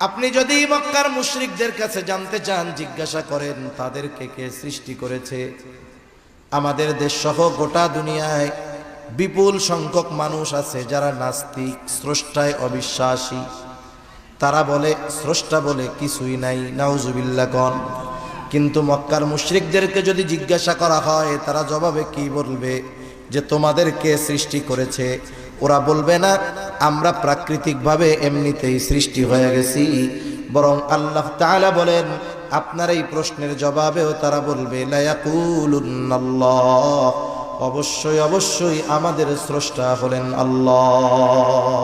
আপনি যদি মক্কার মুশরিকদের কাছে জানতে চান, জিজ্ঞাসা করেন তাদেরকে কে সৃষ্টি করেছে। আমাদের দেশ সহ গোটা দুনিয়ায় বিপুল সংখ্যক মানুষ আছে যারা নাস্তিক, স্রষ্টায় অবিশ্বাসী। তারা বলে স্রষ্টা বলে কিছুই নাই, নাউজুবিল্লাহ কন। কিন্তু মক্কার মুশরিকদেরকে যদি জিজ্ঞাসা করা হয়, তারা জবাবে কি বলবে? যে তোমাদেরকে সৃষ্টি করেছে। ওরা বলবে না আমরা প্রাকৃতিকভাবে এমনিতেই সৃষ্টি হয়ে গেছি, বরং আল্লাহ তাআলা বলেন আপনার এই প্রশ্নের জবাবেও তারা বলবে লা ইয়াকুলুন্নাল্লাহ, অবশ্যই অবশ্যই আমাদের স্রষ্টা হলেন আল্লাহ।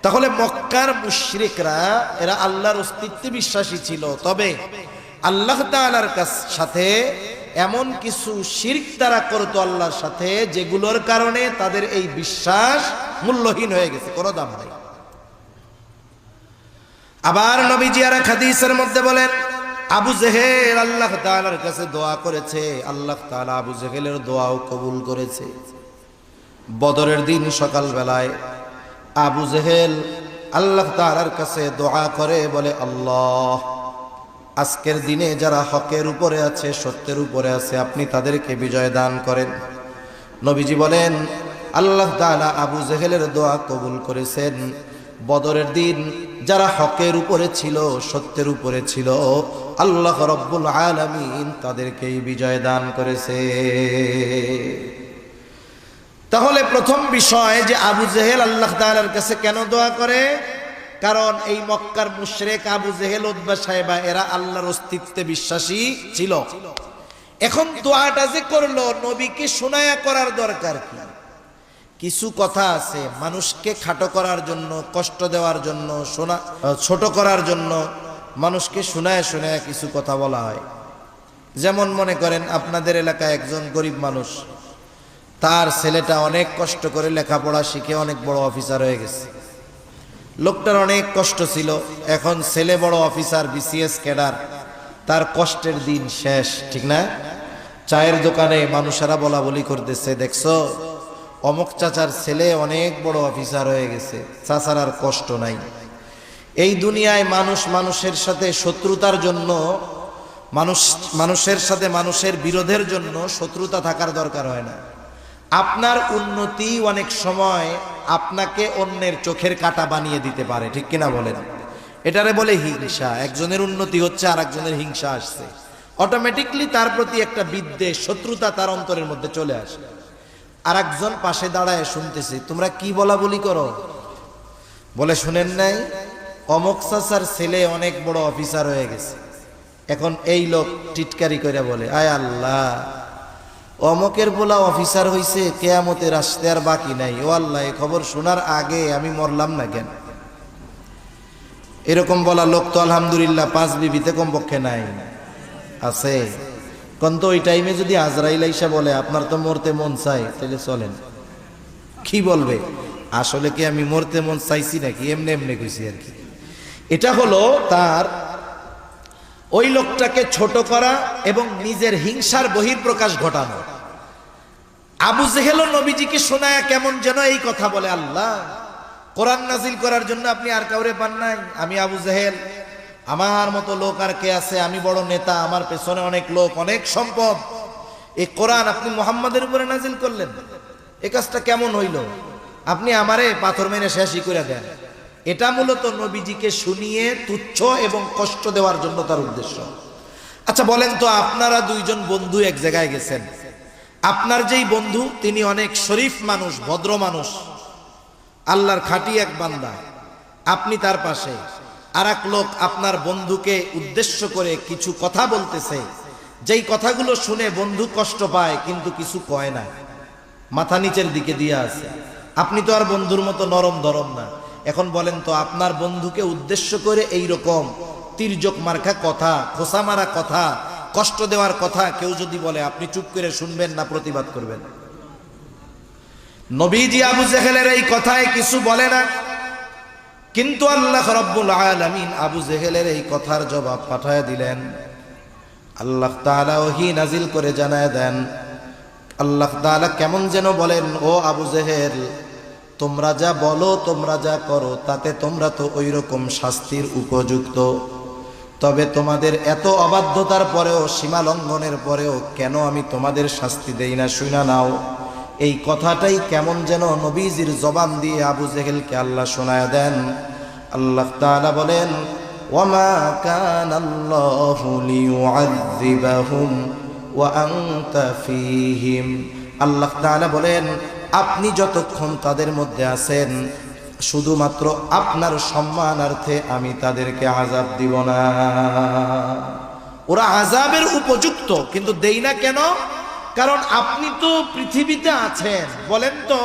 তাহলে মক্কার মুশরিকরা এরা আল্লাহর অস্তিত্বে বিশ্বাসী ছিল, তবে আল্লাহ তাআলার সাথে এমন কিছু শিরক তারা করতো আল্লাহর সাথে, যেগুলোর কারণে তাদের এই বিশ্বাস মূল্যহীন হয়ে গেছে, কোনো দাম নাই। আবার নবীজি আর এক হাদিসের মধ্যে বলেন আবু জেহেল আল্লাহ তাআলার কাছে দোয়া করেছে, আল্লাহ তাআলা আবু জেহেলের দোয়াও কবুল করেছে। বদরের দিন সকালবেলায় আবু জেহেল আল্লাহ তাআলার কাছে দোয়া করে, বলে আল্লাহ, আজকের দিনে যারা হকের উপরে আছে, সত্যের উপরে আছে, আপনি তাদেরকে বিজয় দান করেন। নবীজি বলেন আল্লাহ তাআলা আবু জেহেলের দোয়া কবুল করেছেন। বদরের দিন যারা হকের উপরে ছিল, সত্যের উপরে ছিল, আল্লাহ রব্বুল আলামিন তাদেরকেই বিজয় দান করেছে। তাহলে প্রথম বিষয় যে আবু জেহেল আল্লাহ তাআলার কাছে কেন দোয়া করে? কারণ এই মক্কার মুশরিক আবু জেহেল, উতবা, সাইবা এরা আল্লাহর অস্তিত্বে বিশ্বাসী ছিল। এখন দোয়াটা যে করলো, নবীকে শোনায়া করার দরকার কি? কিছু কথা আছে মানুষকে খাটো করার জন্য, কষ্ট দেওয়ার জন্য, ছোট করার জন্য মানুষকে শোনায় শোনায় কিছু কথা বলা হয়। যেমন মনে করেন আপনাদের এলাকায় একজন গরিব মানুষ, তার ছেলেটা অনেক কষ্ট করে লেখাপড়া শিখে অনেক বড় অফিসার হয়ে গেছে। লোকটার অনেক কষ্ট ছিল, এখন ছেলে বড় অফিসার, বিসিএস ক্যাডার, তার কষ্টের দিন শেষ, ঠিক না? চায়ের দোকানে মানুষেরা বলা বলি করতেছে, দেখছো অমুক চাচার ছেলে অনেক বড় অফিসার হয়ে গেছে, চাচার আর কষ্ট নাই। এই দুনিয়ায় মানুষ মানুষের সাথে শত্রুতার জন্য, মানুষের সাথে মানুষের বিরোধের জন্য শত্রুতা থাকার দরকার হয় না। আপনার উন্নতি অনেক সময় আপনাকে অন্যের চোখের কাঁটা বানিয়ে দিতে পারে, ঠিক কিনা বলেন? এটারে বলে হিংসা। একজনের উন্নতি হচ্ছে আর একজনের হিংসা আসছে, অটোমেটিকলি তার প্রতি একটা বিদ্বেষ, শত্রুতা তার অন্তরের মধ্যে চলে আসে। আর একজন পাশে দাঁড়ায় শুনতেছে, তোমরা কি বলা বলি করো? বলে শুনেন নাই অমুক চাচার ছেলে অনেক বড় অফিসার হয়ে গেছে। এখন এই লোক টিটকারি করে বলে, আয় আল্লাহ, অমকের বলা অফিসার হইছে, কিয়ামতের আসতে আর বাকি নাই। ও আল্লাহ, এই খবর শোনার আগে আমি মরলাম না কেন? এরকম বলা লোক তো আলহামদুলিল্লাহ 5 বিবিতে কমপক্ষে নাই, আছে। কিন্তু ওই টাইমে যদি আজরাইল আইসা বলে আপনার তো মরতে মন চাই, তাহলে চলেন, কি বলবে? আসলে কি আমি মরতে মন চাইছি নাকি? এমনি এমনি কইছি আর কি। এটা হলো তার ওই লোকটাকে ছোট করা এবং নিজের হিংসার বহিঃপ্রকাশ ঘটানো। আবু জেহেল নবীজিকে শোনায়া কেমন যেন এই কথা বলে, আল্লাহ, কোরআন নাজিল করার জন্য আপনি আর কাউরে পান নাই? আমি আবু জেহেল, আমার মতো লোক আর কে আছে? আমি বড় নেতা, আমার পেছনে অনেক লোক, অনেক সম্পদ। এই কোরআন আপনি মুহাম্মাদের উপরে নাজিল করলেন, এই কাজটা কেমন হইল? আপনি আমারে পাথর মেরে শেষই করে দেন। এটা মূলত নবীজিকে শুনিয়ে তুচ্ছ এবং কষ্ট দেওয়ার জন্য তার উদ্দেশ্য। আচ্ছা বলেন তো, আপনারা দুইজন বন্ধু এক জায়গায় গেছেন, আপনার যেই বন্ধু তিনি অনেক শরীফ মানুষ, ভদ্র মানুষ, আল্লাহর খাঁটি এক বান্দা, আপনি তার পাশে, আর এক লোক আপনার বন্ধুকে উদ্দেশ্য করে কিছু কথা বলতেছে, যেই কথাগুলো শুনে বন্ধু কষ্ট পায় কিন্তু কিছু কয় না, মাথা নিচের দিকে দিয়ে আছে। আপনি তো আর বন্ধুর মতো নরম ধরম না। এখন বলেন তো, আপনার বন্ধুকে উদ্দেশ্য করে এই রকম তির্যক মার্কা কথা, খোসা মারা কথা, কষ্ট দেওয়ার কথা কেউ যদি বলে, আপনি চুপ করে শুনবেন না প্রতিবাদ করবেন? নবীজি আবু জেহেলের এই কথায় কিছু বলে না, কিন্তু আল্লাহ রাব্বুল আলামিন আবু জেহেলের এই কথার জবাব পাঠায় দিলেন। আল্লাহ তাআলা ওহী নাজিল করে জানায় দেন। আল্লাহ তাআলা কেমন যেন বলেন, ও আবু জেহেল, তোমরা যা বলো, তোমরা যা করো, তাতে তোমরা তো ওই রকম শাস্তির উপযুক্ত। তবে তোমাদের এত অবাধ্যতার পরেও, সীমা লঙ্ঘনের পরেও কেন আমি তোমাদের শাস্তি দেই না শুনা নাও। এই কথাটাই কেমন যেন নবীজির জবান দিয়ে আবু জেহেলকে আল্লাহ শোনায় দেন। আল্লাহ তাআলা বলেন, ওয়ামা কানাল্লাহু লিয়ুআযযিবাহুম ওয়া আনতা ফীহিম। আল্লাহ তাআলা বলেন, আপনি যতক্ষণ তাদের মধ্যে আছেন, শুধুমাত্র আপনার সম্মানার্থে আমি তাদেরকে আযাব দিব না। ওরা আযাবের উপযুক্ত, কিন্তু দেই না কেন? কারণ আপনি তো পৃথিবীতে আছেন। বলেন তো,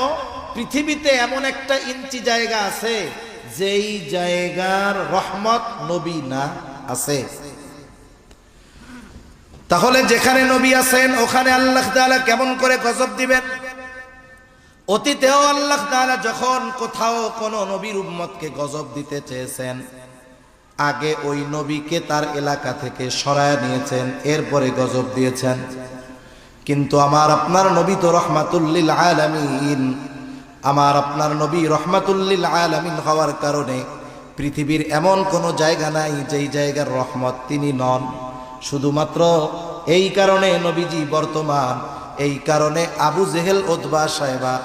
পৃথিবীতে এমন একটা ইঞ্চি জায়গা আছে যেই জায়গার রহমত নবী না আছে? তাহলে যেখানে নবী আছেন ওখানে আল্লাহ তাআলা কেমন করে গজব দিবেন? অতীতেও আল্লাহ তাআলা যখন কোথাও কোনো নবীর উম্মতকে গজব দিতে চেয়েছেন, আগে ওই নবীকে তার এলাকা থেকে সরায় নিয়েছেন, এরপরে গজব দিয়েছেন। কিন্তু আমার আপনার নবী তো রহমাতুল লিল আলামিন। আমার আপনার নবী রহমাতুল লিল আলামিন হওয়ার কারণে পৃথিবীর এমন কোনো জায়গা নাই যেই জায়গার রহমত তিনি নন। শুধুমাত্র এই কারণে নবীজি বর্তমান, এই কারণে আবু জেহেল, উতবা, সায়বা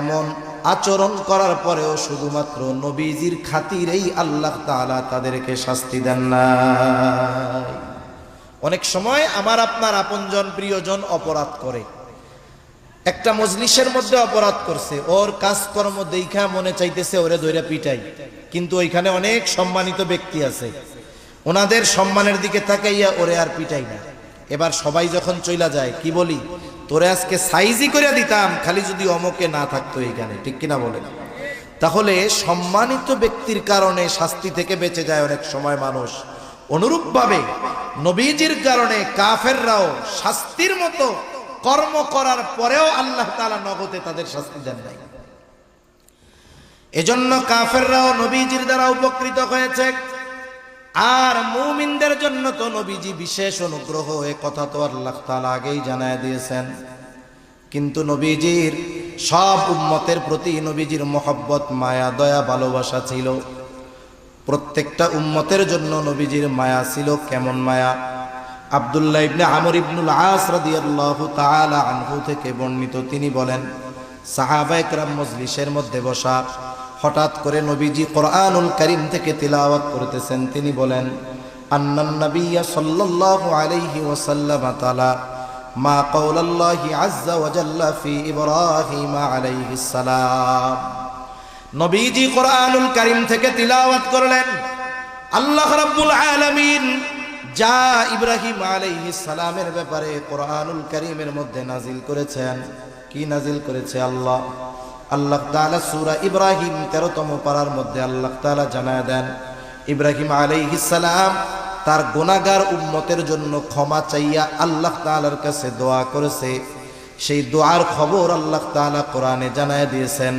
এমন আচরণ করার পরেও শুধুমাত্র নবীজির খাতিরেই আল্লাহ তাআলা তাদেরকে শাস্তি দেন না। অনেক সময় আমার আপনার আপনজন, প্রিয়জন অপরাধ করে, একটা মজলিসের মধ্যে অপরাধ করছে, ওর কাজকর্ম দেখা মনে চাইতেছে ওরে ধইরা পিটাই, কিন্তু ওইখানে অনেক সম্মানিত ব্যক্তি আছে, ওনাদের সম্মানের দিকে তাকাইয়া ওরে আর পিটাই না। এবার সবাই যখন চইলা যায়, কি বলি, তোরে আজকে সাইজি করে দিতাম খালি যদি অমকে না থাকতো এইখানে, ঠিক কিনা বলেন? তাহলে সম্মানিত ব্যক্তির কারণে শাস্তি থেকে বেঁচে যায় অনেক সময় মানুষ। অনুরূপভাবে নবীজির কারণে কাফেররাও শাস্তির মতো কর্ম করার পরেও আল্লাহ তাআলা নগদে তাদের শাস্তি দেন নাই। এজন্য কাফেররাও নবীজির দ্বারা উপকৃত হয়েছে। আর মুমিনদের জন্য তো নবীজি বিশেষ অনুগ্রহ, এ কথা তো আল্লাহ তাআলা আগেই জানায় দিয়েছেন। কিন্তু নবীজির সব উম্মতের প্রতি নবীজির মহব্বত, মায়া, দয়া, ভালোবাসা ছিল। প্রত্যেকটা উম্মতের জন্য নবীজির মায়া ছিল। কেমন মায়া? আব্দুল্লাহ ইবনে আমর ইবনুল আস রাদিয়াল্লাহু তাআলা আনহু থেকে বর্ণিত, তিনি বলেন, সাহাবায়ে কেরাম মজলিসের মধ্যে বসা, হঠাৎ করে নবীজি কোরআনুল কারীম থেকে তিলাওয়াত করতেছেন। তিনি বলেন, আন্নান নাবিয়্যা সাল্লাল্লাহু আলাইহি ওয়াসাল্লাম তাআলা মা কাওলাল্লাহি আযজা ওয়া জাল্লা ফি ইব্রাহিম আলাইহিস সালাম। নবীজি কোরআনুল কারীম থেকে তিলাওয়াত করলেন, আল্লাহ রাব্বুল আলামিন যা ইব্রাহিম আলাইহিস সালামের ব্যাপারে কোরআনুল কারীমের মধ্যে নাজিল করেছেন। কি নাজিল করেছে? আল্লাহ তাআলা সূরা ইব্রাহিম 13তম পারার মধ্যে আল্লাহ তাআলা জানায় দেন, ইব্রাহিম আলাইহিস সালাম তার গুনাহগার উম্মতের জন্য ক্ষমা চাইয়া আল্লাহ তাআলার কাছে দোয়া করেছে। সেই দোয়ার খবর আল্লাহ তাআলা কোরআনে জানায় দিয়েছেন,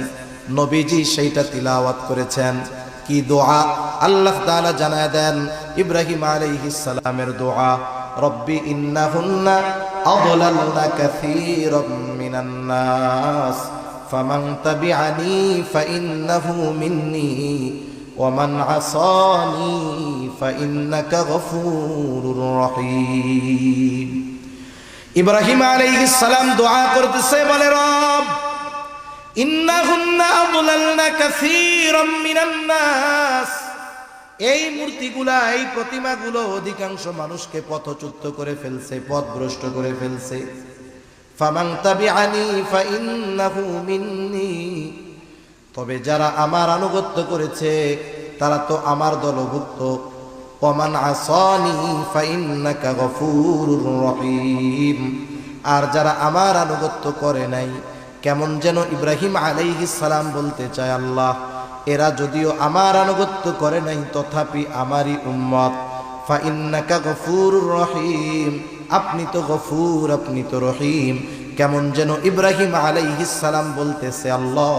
নবীজি সেইটা তিলাওয়াত করেছেন। কি দোয়া? আল্লাহ তাআলা জানায় দেন ইব্রাহিম আলাইহিস সালামের দোয়া, রব্বি ইন্নাহুন্না আদলালনা কাসীরাম মিনান নাস ফামান তাবিআনি ফাইন্নাহু মিন্নি ওয়া মান আসানি ফাইন্নাকা গফুরুর রহিম। ইব্রাহিম আলাইহিস সালাম দোয়া করতেছে, বলে, রব ইন্নাহুন্না আদলালনা কাসীরাম মিনান নাস, এই মূর্তিগুলা, এই প্রতিমাগুলো অধিকাংশ মানুষকে পথচ্যুত করে ফেলছে, পথভ্রষ্ট করে ফেলছে। ফামান তাবিআনি ফাইন্নাহু মিন্নি, তবে যারা আমার আনুগত্য করেছে তারা তো আমার দলভুক্ত। ওয়া মান আসানি ফাইন্নাকা গফুরুর রহিম, আর যারা আমার আনুগত্য করে নাই, কেমন যেন ইব্রাহিম আলাইহিস সালাম বলতে চায়, আল্লাহ এরা যদিও আমার আনুগত্য করে নাই তথাপি আমারই উম্মত। ফাইন্নাকা গফুরুর রহিম, আপনি তো গফুর, আপনি তো রহিম। কেমন যেন ইব্রাহিম আলাইহিস সালাম বলতেছে, আল্লাহ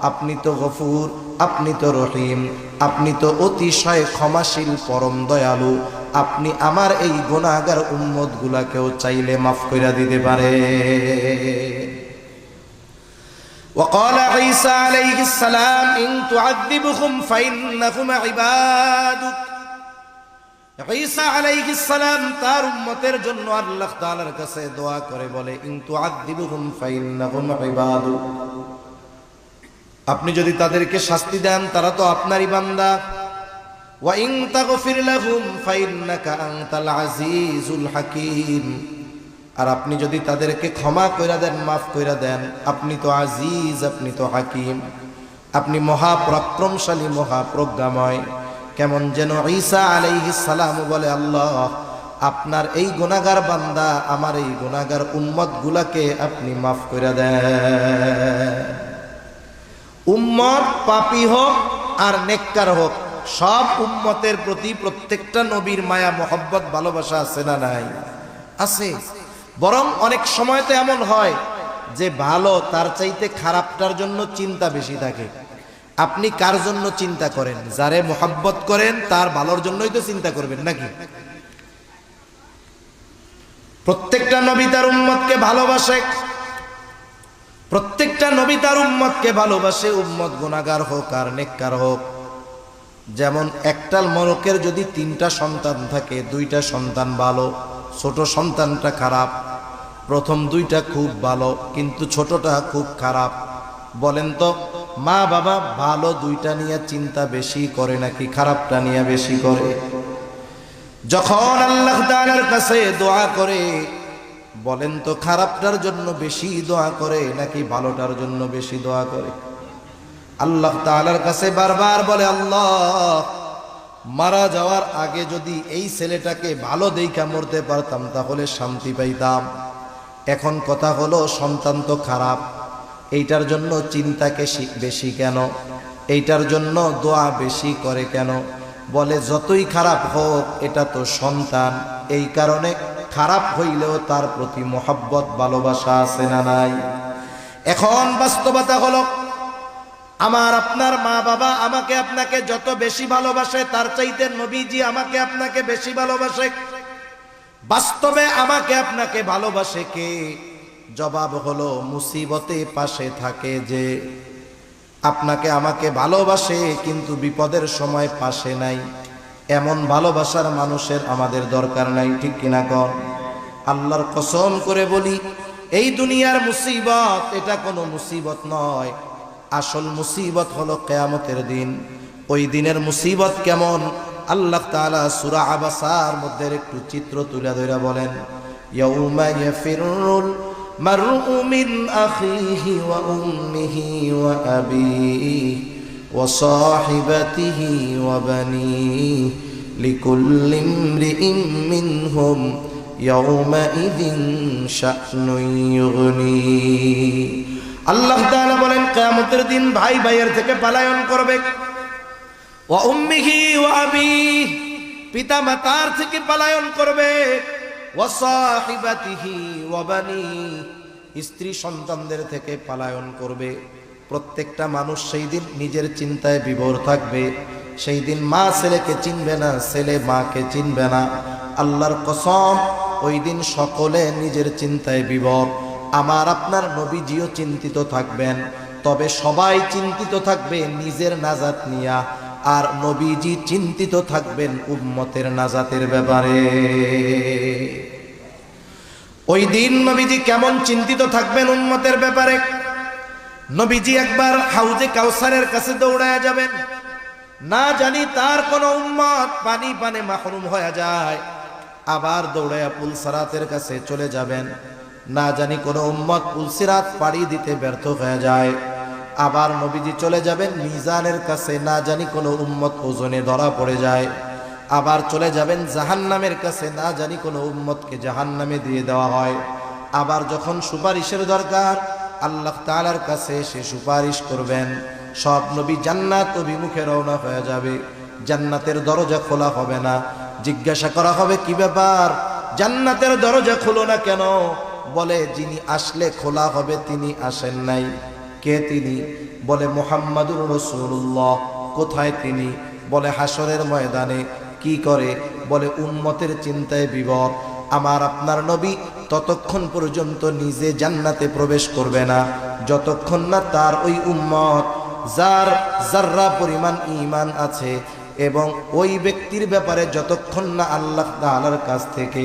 আপনি তো গফুর, আপনি তো রহিম, আপনি তো অতিশয় ক্ষমাশীল, পরম দয়ালু, আপনি আমার এই গুনাহগার উম্মতগুলাকেও চাইলে মাফ কইরা দিতে পারে। وقال عيسى عليه السلام إن تعذبهم فإنهم عبادك ঈসা আলাইহিস সালাম তার উম্মতের জন্য আল্লাহ তাআলার কাছে দোয়া করে বলে ইন তুআযিবুহুম ফাইন্নাহুম ইবাদুক, আপনি যদি তাদেরকে শাস্তি দেন তারা তো আপনারই বান্দা। ওয়া ইন তাগফির লাহুম ফাইন্নাকা আনতাল আজিজুল হাকীম, আর আপনি যদি তাদেরকে ক্ষমা কইরা দেন, মাফ কইরা দেন, আপনি তো আজিজ, আপনি তো হাকিম, আপনি মহাপরাক্রমশালী, মহাপ্রজ্ঞাময়। কেমন যেন ঈসা আলাইহিস সালাম বলে, আল্লাহ আপনার এই গুনাহগার বান্দা, আমার এই গুনাহগার উম্মত গুলাকে আপনি মাফ কইরা দেন। উম্মত পাপী হোক আর নেককার হোক, সব উম্মতের প্রতি প্রত্যেকটা নবীর মায়া, মহব্বত, ভালোবাসা আছে না নাই? আছে। বরং অনেক সময় তো এমন হয় যে ভালো তার চাইতে খারাপটার জন্য চিন্তা বেশি থাকে। আপনি কার জন্য চিন্তা করেন? যারে মহব্বত করেন তার ভালোর জন্যই তো চিন্তা করবেন নাকি? প্রত্যেকটা নবী তার উম্মতকে ভালোবাসে, প্রত্যেকটা নবী তার উম্মতকে ভালোবাসে, উম্মত গুনাহগার হোক আর নেককার হোক। যেমন একটা মরকের যদি 3টা সন্তান থাকে, 2টা সন্তান ভালো, ছোট সন্তানটা খারাপ, প্রথম 2টা খুব ভালো কিন্তু ছোটটা খুব খারাপ। বলেন তো মা বাবা ভালো 2টা নিয়ে চিন্তা বেশি করে নাকি খারাপটা নিয়ে বেশি করে? যখন আল্লাহ তাআলার কাছে দোয়া করে, বলেন তো খারাপটার জন্য বেশি দোয়া করে নাকি ভালোটার জন্য বেশি দোয়া করে? আল্লাহ তাআলার কাছে বারবার বলে, আল্লাহ মারা যাওয়ার আগে যদি এই ছেলেটাকে ভালো দেইখা মরতে পারতাম তাহলে শান্তি পাইতাম। এখন কথা হলো সন্তান তো খারাপ, এইটার জন্য চিন্তাকে বেশি কেন? এইটার জন্য দোয়া বেশি করে কেন? বলে যতই খারাপ হোক এটা তো সন্তান, এই কারণে খারাপ হইলেও তার প্রতি মহব্বত, ভালোবাসা আছে না নাই? এখন বাস্তবতা হলো আমার আপনার মা বাবা আমাকে আপনাকে যত বেশি ভালোবাসে তার চাইতে নবীজি আমাকে আপনাকে বেশি ভালোবাসে। বাস্তবে আমাকে আপনাকে ভালোবাসে কে? জবাব হলো মুসিবতে পাশে থাকে যে। আপনাকে আমাকে ভালোবাসে কিন্তু বিপদের সময় পাশে নাই, এমন ভালোবাসার মানুষের আমাদের দরকার নাই, ঠিক কিনা কর? আল্লাহর কসম করে বলি, এই দুনিয়ার মুসিবত এটা কোনো মুসিবত নয়, আসল মুসিবত হলো কিয়ামতের দিন। ওই দিনের মুসিবত কেমন আল্লাহ তাআলা সূরা আবাসার মধ্যে একটু চিত্র তুলে ধরে বলেন, ইয়াউমা ইয়াফিরুল মারউ মিন আখিহি ওয়া উম্মিহি ওয়া আবিহি ওয়া সাহিবাতিহি ওয়া বানিহি লিকুল্লি ইমরিইন মিনহুম ইয়াউমাইযিন শা'নুন ইউগনি। আল্লাহ তাআলা বলেন কিয়ামতের দিন ভাই ভাইয়ের থেকে পলায়ন করবে, ওয়া উম্মিহি ওয়া আবিহি, পিতা মাতার থেকে পলায়ন করবে, ওয়া সাহিবাতিহি ওয়া বানিহি, স্ত্রী সন্তানদের থেকে পলায়ন করবে। প্রত্যেকটা মানুষ সেই দিন নিজের চিন্তায় বিভোর থাকবে। সেই দিন মা ছেলেকে চিনবে না, ছেলে মাকে চিনবে না। আল্লাহর কসম, ওই দিন সকলে নিজের চিন্তায় বিভোর। আমার আপনার নবীজিও চিন্তিত থাকবেন, তবে সবাই চিন্তিত থাকবে নিজের নাজাত নিয়া, আর নবীজি চিন্তিত থাকবেন উম্মতের নাজাতের ব্যাপারে। ওই দিন নবীজি কেমন চিন্তিত থাকবেন উম্মতের ব্যাপারে? নবীজি একবার হাউজে কাউসারের কাছে দৌড়ায়া যাবেন, না জানি তার কোন উম্মত পানি পানে মাহরুম হয়ে যায়। আবার দৌড়ায়া পুলসিরাতের কাছে চলে যাবেন, না জানি কোন উম্মত পুলসিরাত পাড়ি দিতে ব্যর্থ হয়ে যায়। আবার নবীজি চলে যাবেন মিজানের কাছে, না জানি কোন উম্মত ওজনে ধরা পড়ে যায়। আবার চলে যাবেন জাহান্নামের কাছে, না জানি কোন উম্মতকে জাহান্নামে দিয়ে দেওয়া হয়। আবার যখন সুপারিশের দরকার, আল্লাহ তাআলার কাছে সে সুপারিশ করবেন। সব নবী জান্নাত অভিমুখে রওনা হয়ে যাবে, জান্নাতের দরজা খোলা হবে না। জিজ্ঞাসা করা হবে কি ব্যাপার, জান্নাতের দরজা খোলো না কেন? বলে যিনি আসলে খোলা হবে তিনি আসেন নাই। কে তিনি? বলে মুহাম্মাদুর রাসূলুল্লাহ। কোথায় তিনি? বলে হাসরের ময়দানে। কি করে? বলে উম্মতের চিন্তায় বিভোর। আমার আপনার নবী ততক্ষণ পর্যন্ত নিজে জান্নাতে প্রবেশ করবে না যতক্ষণ না তার ওই উম্মত যার যাররা পরিমাণ ঈমান আছে এবং ওই ব্যক্তির ব্যাপারে যতক্ষণ না আল্লাহ তাআলার কাছ থেকে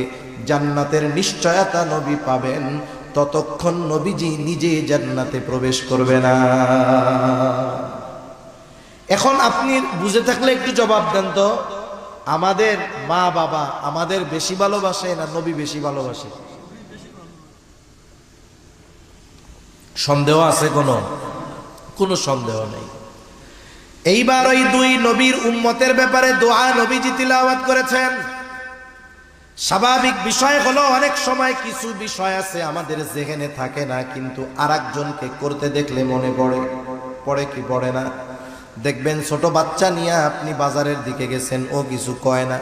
জান্নাতের নিশ্চয়তা নবী পাবেন ততক্ষণ নবীজি নিজে জান্নাতে প্রবেশ করবে না। এখন আপনি বুঝে থাকলে একটু জবাব দেন তো, আমাদের মা বাবা আমাদের বেশি ভালোবাসে না নবী বেশি ভালোবাসে? সন্দেহ আছে? কোনো সন্দেহ নেই। এইবার ওই দুই নবীর উম্মতের ব্যাপারে দোয়া নবীজি তিলাওয়াত করেছেন। স্বাভাবিক বিষয় হলো অনেক সময় কিছু বিষয় আছে আমাদের যেখানে থাকে না, কিন্তু আরেকজনকে করতে দেখলে মনে পড়ে কি পড়ে না? দেখবেন ছোট বাচ্চা নিয়ে আপনি বাজারের দিকে গেছেন, ও কিছু কয় না,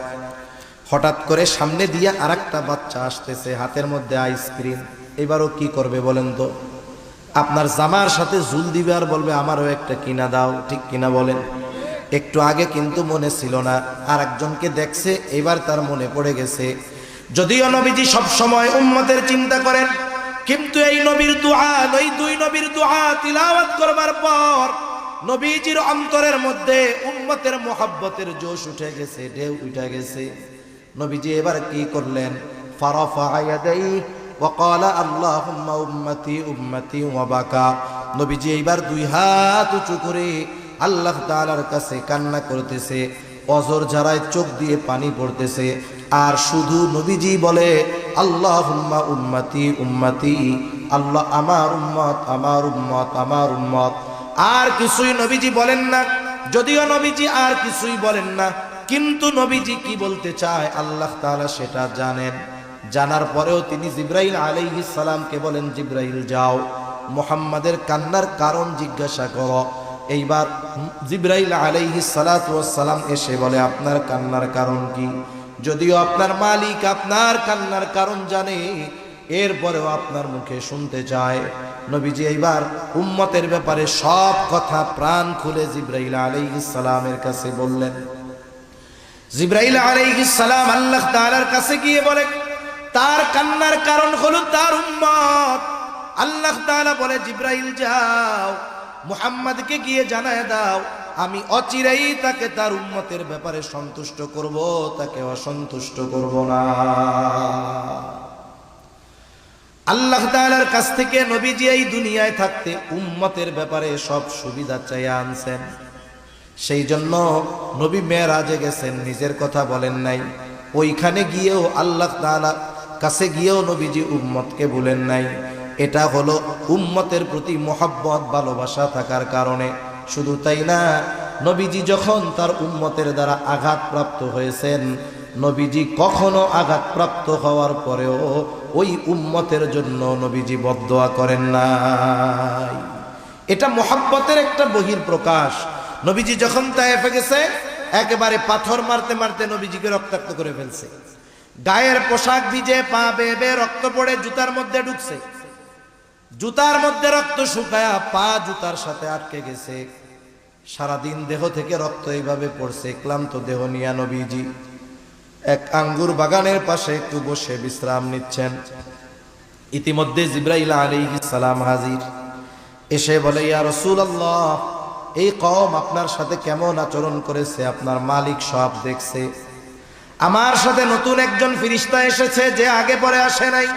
হঠাৎ করে সামনে দিয়ে আরেকটা বাচ্চা আসতেছে, হাতের মধ্যে আইসক্রিম। এবারও কি করবে বলেন তো? আপনার জামার সাথে ঝুল দিবে আর বলবে আমারও একটা কিনা দাও, ঠিক কিনা বলেন? একটু আগে কিন্তু মনে ছিল না, আর একজনকে দেখছে, এবার তার মনে পড়ে গেছে। যদিও নবীজি সব সময় উম্মতের চিন্তা করেন, কিন্তু এই নবীর দুআ, ওই দুই নবীর দুআ তিলাওয়াত করবার পর নবীজির অন্তরের মধ্যে উম্মতের মোহাব্বতের জোশ উঠে গেছে, ঢেউ উঠে গেছে। নবীজি এবার কি করলেন? ফারাফা ইয়াদাইহি ওয়া ক্বালা আল্লাহুম্মা উম্মতি উম্মতি ওয়া বাকা। নবীজি এইবার দুই হাত উঁচু করে আল্লাহ তাআলার কাছে কান্না করতেছে, অজর ঝরায় চোখ দিয়ে পানি পড়তেছে, আর শুধু নবীজি বলে আল্লাহুম্মা উম্মতি উম্মতি, আল্লাহ আমার উম্মত আমার উম্মত আমার উম্মত। আর কিছুই নবীজি বলেন না। যদিও নবীজি আর কিছুই বলেন না, কিন্তু নবীজি কি বলতে চায় আল্লাহ তাআলা সেটা জানেন। জানার পরেও তিনি জিবরাইল আলাইহিস সালামকে বলেন, জিবরাইল যাও মুহাম্মাদের কান্নার কারণ জিজ্ঞাসা করো। এইবার জিবরাইল আলাইহিস সালাতু ওয়াস সালাম এসে বলে, আপনার কান্নার কারণ কি? যদিও আপনার মালিক আপনার কান্নার কারণ জানে, এরপরেও আপনার মুখে শুনতে চায়। নবীজি এইবার উম্মতের ব্যাপারে সব কথা প্রাণ খুলে জিবরাইল আলাইহিস সালামের কাছে বললেন। জিবরাইল আলাইহিস সালাম আল্লাহ তাআলার কাছে গিয়ে বলে, তার কান্নার কারণ হলো তার উম্মত। আল্লাহ তাআলা বলে, জিবরাইল যাও মুহাম্মদকে গিয়ে জানায় দাও, আমি অচিরেই তাকে তার উম্মতের ব্যাপারে সন্তুষ্ট করব, তাকে অসন্তুষ্ট করব না। আল্লাহ তাআলার কাছ থেকে নবীজি এই দুনিয়ায় থাকতে উম্মতের ব্যাপারে সব সুবিধা চাইয়া আনছেন। সেই জন্য নবী মেরাজে গেছেন, নিজের কথা বলেন নাই। ওইখানে গিয়েও আল্লাহ তাআলা কাছে গিয়েও নবীজি উম্মতকে বলেন নাই। এটা হলো উম্মতের প্রতি মহব্বত ভালোবাসা থাকার কারণে। শুধু তাই না, নবীজি যখন তার উম্মতের দ্বারা আঘাতপ্রাপ্ত হয়েছেন, নবীজি কখনো আঘাতপ্রাপ্ত হওয়ার পরেও ওই উম্মতের জন্য নবীজি বদদোয়া করেন নাই। এটা মহব্বতের একটা বহির প্রকাশ। নবীজি যখন তায়েফে গেছে, একেবারে পাথর মারতে মারতে নবীজিকে রক্তাক্ত করে ফেলছে। গায়ের পোশাক ভিজে, পা বেয়ে বেয়ে রক্ত পড়ে জুতার মধ্যে ঢুকছে, জুতার মধ্যে রক্ত শুকায়া পা জুতার সাথে আটকে গেছে। সারাদিন দেহ থেকে রক্ত এইভাবে পড়ছে। ক্লান্ত দেহ নিয়া নবীজি এক আঙ্গুর বাগানের পাশে একটু বসে বিশ্রাম নিচ্ছেন। ইতিমধ্যে জিবরাইল আলাইহিস সালাম হাজির। এসে বলে, ইয়া রাসূলুল্লাহ, এই কওম আপনার সাথে কেমন আচরণ করেছে আপনার মালিক সব দেখছে। আমার সাথে নতুন একজন ফেরেশতা এসেছে যে আগে পরে আসে নাই।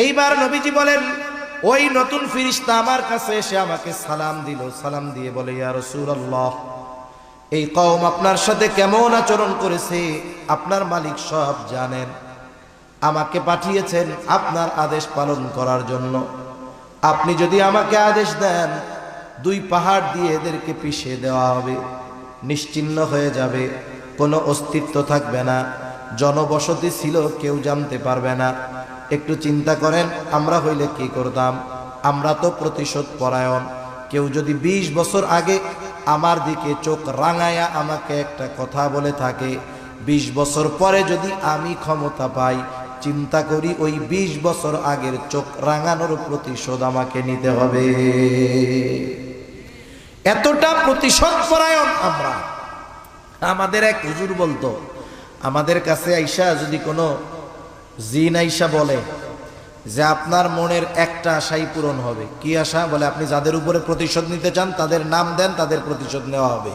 এইবার নবীজি বলেন, ওই নতুন ফেরেশতা আমার কাছে এসে আমাকে সালাম দিল। সালাম দিয়ে বলে, ইয়া রাসূলুল্লাহ, এই কওম আপনার সাথে কেমন আচরণ করেছে আপনার মালিক সব জানেন। আমাকে পাঠিয়েছেন আপনার আদেশ পালন করার জন্য। আপনি যদি আমাকে আদেশ দেন, দুই পাহাড় দিয়ে এদেরকে পিষে দেওয়া হবে, নিশ্চিহ্ন হয়ে যাবে, কোনো অস্তিত্ব থাকবে না, জনবসতি ছিল কেউ জানতে পারবে না। একটু চিন্তা করেন, আমরা হইলে কি করতাম? আমরা তো প্রতিশোধ পরায়ণ। কেউ যদি 20 বছর আগে আমার দিকে চোখ রাঙায়া আমাকে একটা কথা বলে থাকে, 20 বছর পরে যদি আমি ক্ষমতা পাই, চিন্তা করি ওই 20 বছর আগের চোখ রাঙানোর প্রতিশোধ আমাকে নিতে হবে। এতটা প্রতিশোধ পরায়ণ আমরা। আমাদের এক হুজুর বলতো, আমাদের কাছে আইসা যদি কোনো জিন আইসা বলে যে আপনার মনের একটা আশাই পূরণ হবে। কি আশা? বলে আপনি যাদের উপরে প্রতিশোধ নিতে চান তাদের নাম দেন, তাদের প্রতিশোধ নেওয়া হবে।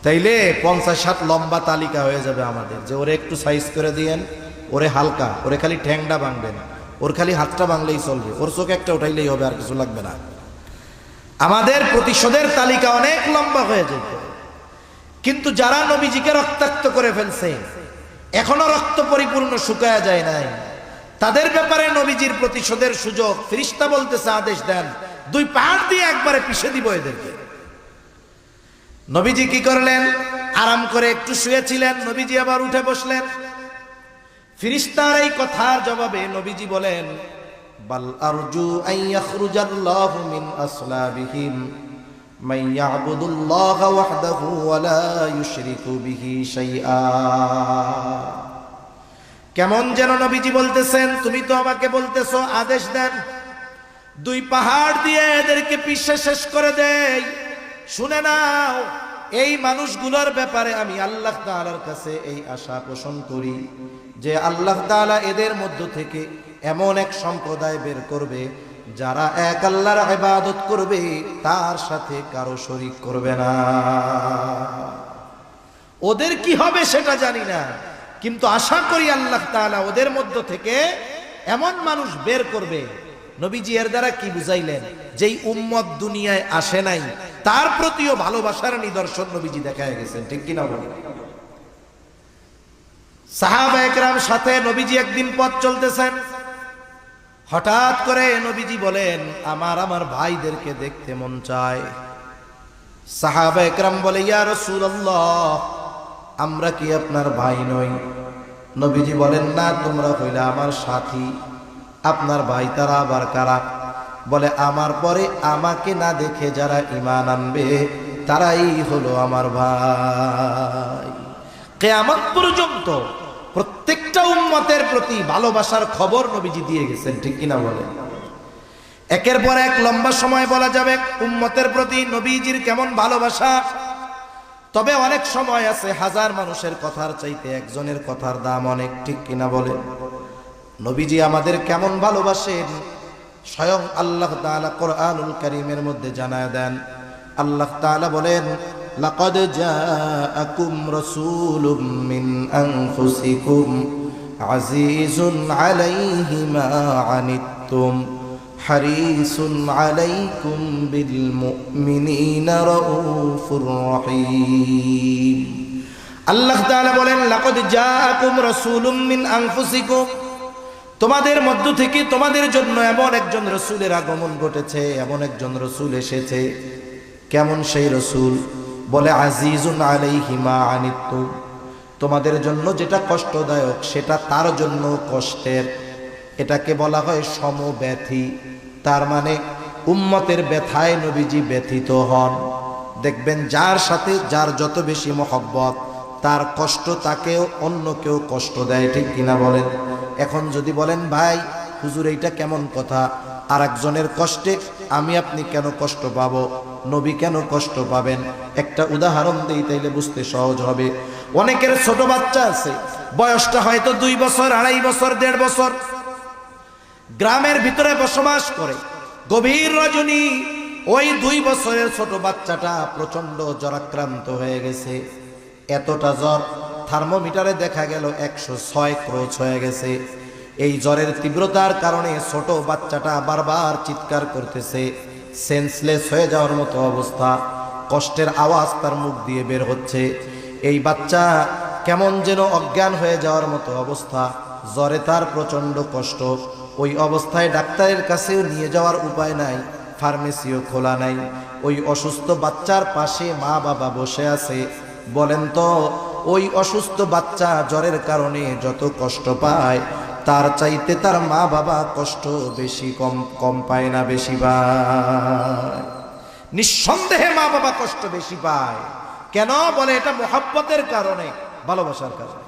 তাইলে 50-60 লম্বা তালিকা হয়ে যাবে আমাদের, যে ওরে একটু সাইজ করে দিয়েন, ওরে হালকা, ওরে খালি ঠ্যাংটা ভাঙবেন, ওর খালি হাতটা ভাঙলেই চলবে, ওর চোখে একটা উঠাইলেই হবে, আর কিছু লাগবে না। আমাদের প্রতিশোধের তালিকা অনেক লম্বা হয়ে যেত। কিন্তু যারা নবীজিকে রক্তাক্ত করে ফেলছে, এখনো রক্ত পরিপূর্ণ শুকায়া যায় নাই, তাদের ব্যাপারে নবীজির প্রতিশোধের সুযোগ ফেরেশতা বলতেছে আদেশ দেন, 2 পাহাড় দিয়ে একবারে পিষে দিব এদেরকে। নবীজি কি করলেন? আরাম করে একটু শুয়েছিলেন, নবীজি আবার উঠে বসলেন। ফেরেশতার এই কথার জবাবে নবীজি বলেন, বাল আরজু আন ইয়াখরুজাল্লাহু মিন আসলাবিহিম মান ইয়াবুদুল্লাহা ওয়াহদাহু ওয়া লা ইউশরিকু বিহি শাইআ। কেমন যেন নবীজি বলতেছেন, তুমি তো আমাকে বলতেছো আদেশ দেন 2 পাহাড় দিয়ে এদেরকে পিষে শেষ করে দেই। শুনে নাও, এই মানুষগুলোর ব্যাপারে আমি আল্লাহ তাআলার কাছে এই আশা পোষণ করি যে আল্লাহ তাআলা এদের মধ্য থেকে এমন এক সম্প্রদায় বের করবে যারা এক আল্লাহর ইবাদত করবে, তার সাথে কারো শরীক করবে না। ওদের কি হবে সেটা জানি না, কিন্তু আশা করি আল্লাহ তাআলা ওদের মধ্য থেকে এমন মানুষ বের করবে। নবীজি এর দ্বারা কি বুঝাইলেন? যেই উম্মত দুনিয়ায় আসে নাই তার প্রতিও ভালোবাসার নিদর্শন নবীজি দেখায় গেছেন, ঠিক কিনা বলেন? সাহাবায়ে কেরাম সাথে নবীজি একদিন পথ চলতেছেন, হঠাৎ করে নবীজি বলেন, আমার ভাইদেরকে দেখতে মন চায়। সাহাবায়ে কেরাম বলে, ইয়া রাসূলুল্লাহ, আমরা কি আপনার ভাই নই? নবীজি বলেন, না, তোমরা হইলে আমার সাথী। আপনার ভাই তারা আবার কারা? বলে, আমার পরে আমাকে না দেখে যারা ঈমান আনবে তারাই হলো আমার ভাই। কিয়ামত পর্যন্ত প্রত্যেকটা উম্মতের প্রতি ভালোবাসার খবর নবীজি দিয়ে গেছেন, ঠিক কিনা বলেন? একের পর এক লম্বা সময় বলা যাবে উম্মতের প্রতি নবীজির কেমন ভালোবাসা। তবে অনেক সময় আছে 1000 মানুষের কথার চাইতে একজনের কথার দাম অনেক, ঠিক কিনা বলেন? নবীজি আমাদের কেমন ভালোবাসেন স্বয়ং আল্লাহ তাআলা কোরআনুল কারীমের মধ্যে জানায় দেন। আল্লাহ তাআলা বলেন, লাকাদ জাআকুম রাসূলুম মিন আনফুসিকুম আজিজুন আলাইহি মা আনিতুম হারিসুন আলাইকুম বিল মুমিনিনা রাউফুর রহিম। আল্লাহ তাআলা বলেন, লাকাদ জাআকুম রাসূলুম মিন আনফুসিকুম, তোমাদের মধ্য থেকে তোমাদের জন্য এমন একজন রাসূলের আগমন ঘটেছে, এমন একজন রাসূল এসেছে। কেমন সেই রাসূল? বলে, আজিজুন আলাইহি মা আনিতুম, তোমাদের জন্য যেটা কষ্টদায়ক সেটা তার জন্য কষ্টের। এটাকে বলা হয় সমব্যথী। তার মানে উম্মতের ব্যথায় নবীজি ব্যথিত হন। দেখবেন যার সাথে যার যত বেশি মহব্বত, তার কষ্ট তাকেও অন্য কেউ কষ্ট দেয়, ঠিক কিনা বলেন? এখন যদি বলেন, ভাই হুজুর এইটা কেমন কথা, আর একজনের কষ্টে আমি আপনি কেন কষ্ট পাবো, নবী কেন কষ্ট পাবেন? একটা উদাহরণ দেই, তাইলে বুঝতে সহজ হবে। অনেকের ছোট বাচ্চা আছে, বয়সটা হয়তো 2 বছর, 2.5 বছর, 1.5 বছর, গ্রামের ভিতরে বসবাস করে। গভীর রজনী ওই 2 বছরের ছোট বাচ্চাটা প্রচন্ড জ্বরাক্রান্ত হয়ে গেছে। এতটা জ্বর, থার্মোমিটারে দেখা গেল 106 ক্রোচ হয়ে গেছে। এই জ্বরের তীব্রতার কারণে ছোট বাচ্চাটা বারবার চিৎকার করতেছে, সেন্সলেস হয়ে যাওয়ার মতো অবস্থা, কষ্টের আওয়াজ তার মুখ দিয়ে বের হচ্ছে। এই বাচ্চা কেমন যেন অজ্ঞান হয়ে যাওয়ার মতো অবস্থা, জ্বরে তার প্রচন্ড কষ্ট। ওই অবস্থায় ডাক্তারের কাছেও নিয়ে যাওয়ার উপায় নাই, ফার্মেসিও খোলা নাই। ওই অসুস্থ বাচ্চার পাশে মা বাবা বসে আছে। বলেন তো, ওই অসুস্থ বাচ্চা জ্বরের কারণে যত কষ্ট পায়, তার চাইতে তার মা বাবা কষ্ট বেশি কম পায় না বেশি পায়? নিঃসন্দেহে মা বাবা কষ্ট বেশি পায়। কেন? বলে এটা মহব্বতের কারণে, ভালোবাসার কারণে।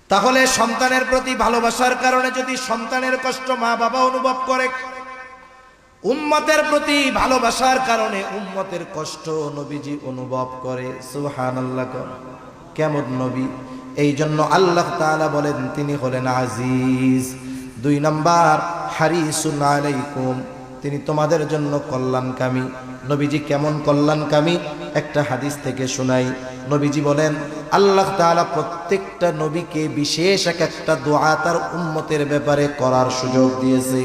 তাহলে সন্তানের প্রতি ভালোবাসার কারণে যদি সন্তানের কষ্ট মা বাবা অনুভব করে, উম্মতের প্রতি ভালোবাসার কারণে উম্মতের কষ্ট নবীজি অনুভব করে। সুবহানাল্লাহ। কেমন নবী! এই জন্য আল্লাহ তাআলা বলেন তিনি হলেন আজিজ। দুই নাম্বার হারিসুন আলাইকুম, তিনি তোমাদের জন্য কল্যাণকামী। নবীজি কেমন কল্যাণকামী একটা হাদিস থেকে শোনাই। নবীজি বলেন আল্লাহ তাআলা প্রত্যেকটা নবীকে বিশেষ একটা দোয়া তার উম্মতের ব্যাপারে করার সুযোগ দিয়েছে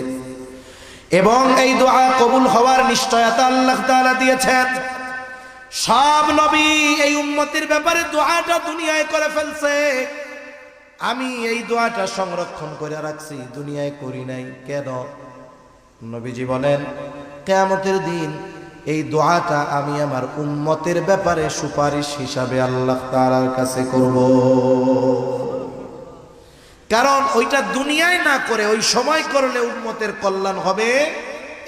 এবং এই দোয়া কবুল হওয়ার নিশ্চয়তা আল্লাহ তাআলা দিয়েছেন। সব নবী এই উম্মতের ব্যাপারে দোয়াটা দুনিয়ায় করে ফেলছে, আমি এই দোয়াটা সংরক্ষণ করে রাখছি, দুনিয়ায় করি নাই। কেন? নবীজি বলেন কিয়ামতের দিন এই দোয়াটা আমি আমার উম্মতের ব্যাপারে সুপারিশ হিসাবে আল্লাহ তাআলার কাছে করব। কারণ ওইটা দুনিয়ায় না করে ওই সময় করলে উম্মতের কল্যাণ হবে,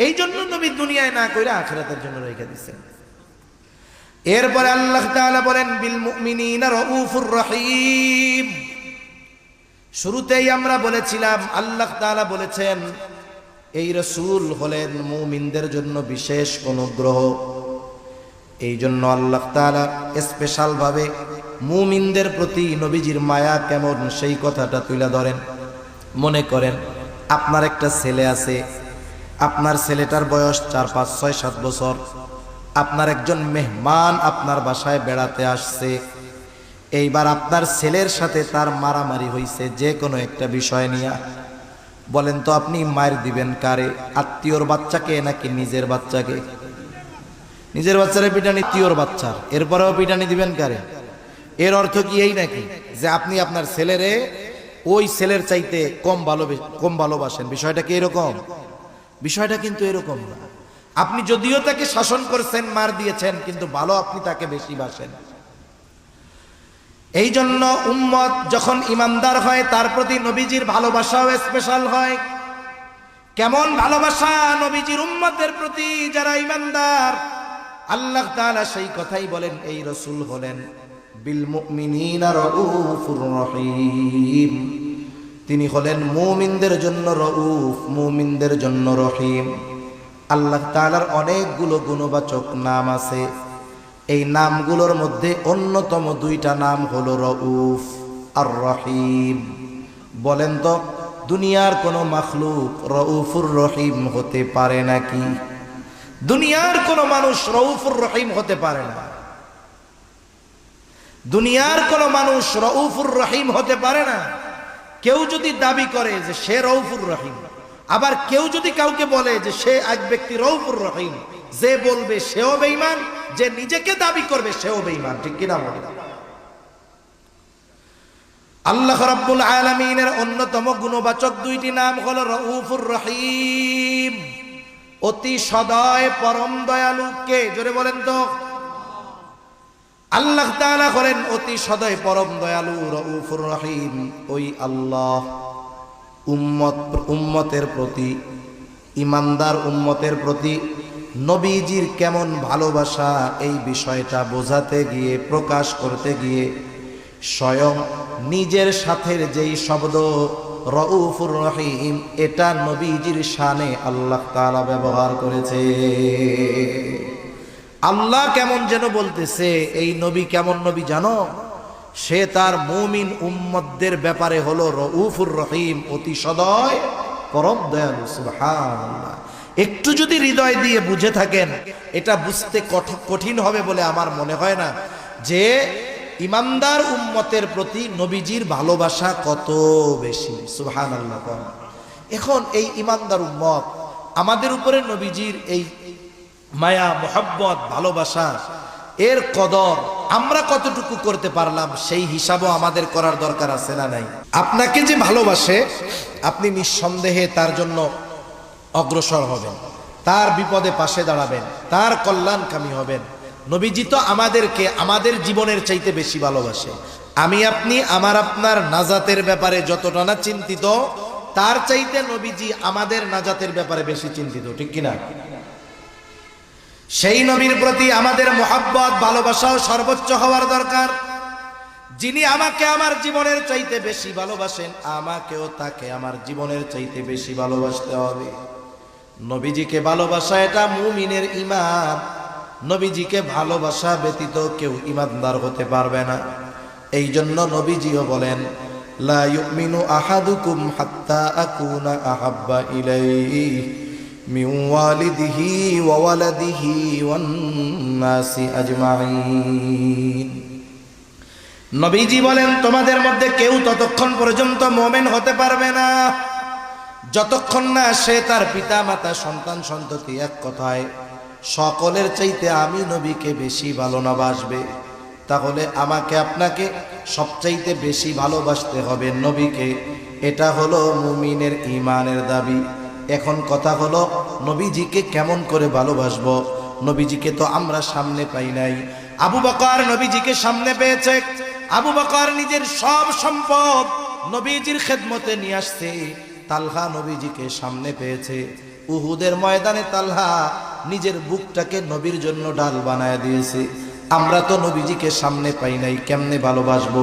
এই জন্য নবী দুনিয়ায় না করে আখিরাতের জন্য রেখে দিয়েছেন। এরপরে আল্লাহ তাআলা বলেন বিল মুমিনিনা রাউফুর রহিম। শুরুতেই আমরা বলেছিলাম আল্লাহ তাআলা বলেছেন এই রাসূল হলেন মুমিনদের জন্য বিশেষ অনুগ্রহ। এই জন্য আল্লাহ তাআলা স্পেশাল ভাবে মুমিনদের প্রতি নবীজির মায়া কেমন সেই কথাটা তুলে ধরেন। মনে করেন আপনার একটা ছেলে আছে, আপনার ছেলেটার বয়স 4, 5, 6, 7 বছর। আপনার একজন মেহমান আপনার বাসায় বেড়াতে আসছে, এইবার আপনার ছেলের সাথে তার মারামারি হইছে যে কোনো একটা বিষয় নিয়ে। বলেন তো আপনি মার দিবেন কারে? আত্মীয়র বাচ্চাকে নাকি নিজের বাচ্চাকে? নিজের বাচ্চারে পিটানি আত্মীয়র বাচ্চার, এরপরেও পিটানি দিবেন কারে? এর অর্থ কি এই নাকি যে আপনি আপনার ছেলেরে ওই ছেলের চাইতে কম ভালোবাসেন? বিষয়টা কি এরকম? বিষয়টা কিন্তু এরকম না। আপনি যদিও তাকে শাসন করেছেন, মার দিয়েছেন, কিন্তু ভালো আপনি তাকে বেশি বাসেন। এই জন্য উম্মত যখন ইমানদার হয় তার প্রতি নবীজির ভালোবাসাও স্পেশাল হয়। কেমন ভালোবাসা নবীজির উম্মতের প্রতি যারা ইমানদার, আল্লাহ তাআলা সেই কথাই বলেন এই রাসূল হলেন বিল মুমিনিনা রাউফুর রহিম। তিনি হলেন মুমিনদের জন্য রাউফ, মুমিনদের জন্য রহিম। আল্লাহ তাআলার অনেকগুলো গুণবাচক নাম আছে, এই নামগুলোর মধ্যে অন্যতম 2টা নাম হলো রাউফ আর রহিম। বলেন তো দুনিয়ার কোন মাখলুক রাউফুর রহিম হতে পারে নাকি? দুনিয়ার কোন মানুষ রাউফুর রহিম হতে পারে না। দুনিয়ার কোন মানুষ রাউফুর রহিম হতে পারে না। কেউ যদি দাবি করে যে সে রাউফুর রহিম, আবার কেউ যদি কাউকে বলে যে সে এক ব্যক্তি রাউফুর রহিম, যে বলবে সেও বেঈমান, যে নিজেকে দাবি করবে সেও বেঈমান। ঠিক কিনা বলেন? আল্লাহ রাব্বুল আলামিনের অন্যতম গুণবাচক 2টি নাম হলো রাউফুর রহিম, অতি সদয় পরম দয়ালু। কে? জোরে বলেন তো। আল্লাহ তাআলা হলেন অতি সদয় পরম দয়ালু রাউফুর রহিম। ওই আল্লাহ উম্মতের প্রতি, ইমানদার উম্মতের প্রতি নবীজির কেমন ভালোবাসা এই বিষয়টা বোঝাতে গিয়ে, প্রকাশ করতে গিয়ে স্বয়ং নিজের সাথে যেই শব্দ রাউফুর রহিম, এটা নবীজির শানে আল্লাহ তাআলা ব্যবহার করেছে। আল্লাহ কেমন যেন বলতেছে এই নবী কেমন নবী জানো? সে তার মুমিন উম্মতদের ব্যাপারে হলো রাউফুর রহিম, অতি সদয় পরম দয়ালু। সুবহানাল্লাহ। একটু যদি হৃদয় দিয়ে বুঝে থাকেন, এটা বুঝতে কঠিন হবে বলে আমার মনে হয় না যে ইমানদার উম্মতের প্রতি নবীজির ভালোবাসা কত বেশি। সুবহানাল্লাহ। এখন এই ইমানদার উম্মত, আমাদের উপরে নবীজির এই মায়া, মোহাব্বত, ভালোবাসা, এর কদর আমরা কতটুকু করতে পারলাম সেই হিসাবও আমাদের করার দরকার আছে না নাই? আপনাকে যে ভালোবাসে আপনি নিঃসন্দেহে তার জন্য অগ্রসর হবেন, তার বিপদে পাশে দাঁড়াবেন, তার কল্যাণকামী হবেন। নবীজি তো আমাদেরকে আমাদের জীবনের চাইতে বেশি ভালোবাসে। আমি আপনি আমার আপনার নাজাতের ব্যাপারে যতটা না চিন্তিত, তার চাইতে নবীজি আমাদের নাজাতের ব্যাপারে বেশি চিন্তিত। ঠিক কিনা? সেই নবীর প্রতি আমাদের মোহাব্বত, ভালোবাসাও সর্বোচ্চ হওয়ার দরকার। যিনি আমাকে আমার জীবনের চাইতে বেশি ভালোবাসেন, আমাকেও তাকে আমার জীবনের চাইতে বেশি ভালোবাসতে হবে। নবীজিকে ভালোবাসা এটা মুমিনের ঈমান। নবীজিকে ভালোবাসা ব্যতীত কেউ ঈমানদার হতে পারবে না। এই জন্য নবীজিও বলেন লা ইউমিনু আহাদুকুম হাত্তা আকুনা আহাব্বা ইলাইহি মিন ওয়ালিদিহি ওয়া ওয়ালাদিহি ওয়ান নাসি আজমাইন। নবীজি বলেন, তোমাদের মধ্যে কেউ ততক্ষণ পর্যন্ত মুমিন হতে পারবে না যতক্ষণ না সে তার পিতা মাতা সন্তান সন্ততি এক কথায় সকলের চাইতে আমি নবীকে বেশি ভালোবাসবে। তাহলে আমাকে আপনাকে সবচাইতে বেশি ভালোবাসতে হবে নবীকে। এটা হলো মুমিনের ঈমানের দাবি। এখন কথা হলো, নবীজিকে কেমন করে ভালোবাসবো? নবীজিকে তো আমরা সামনে পাই নাই। আবু বকর নবীজিকে সামনে পেয়েছে। আবু বকর নিজের সব সম্পদ নবীজির খেদমতে নিয়ে আসছে। তালহা নবীজিকে সামনে পেয়েছে। উহুদের ময়দানে তালহা নিজের বুকটাকে নবীর জন্য ডাল বানায় দিয়েছে। আমরা তো নবীজিকে সামনে পাই নাই, কেমনে ভালোবাসবো?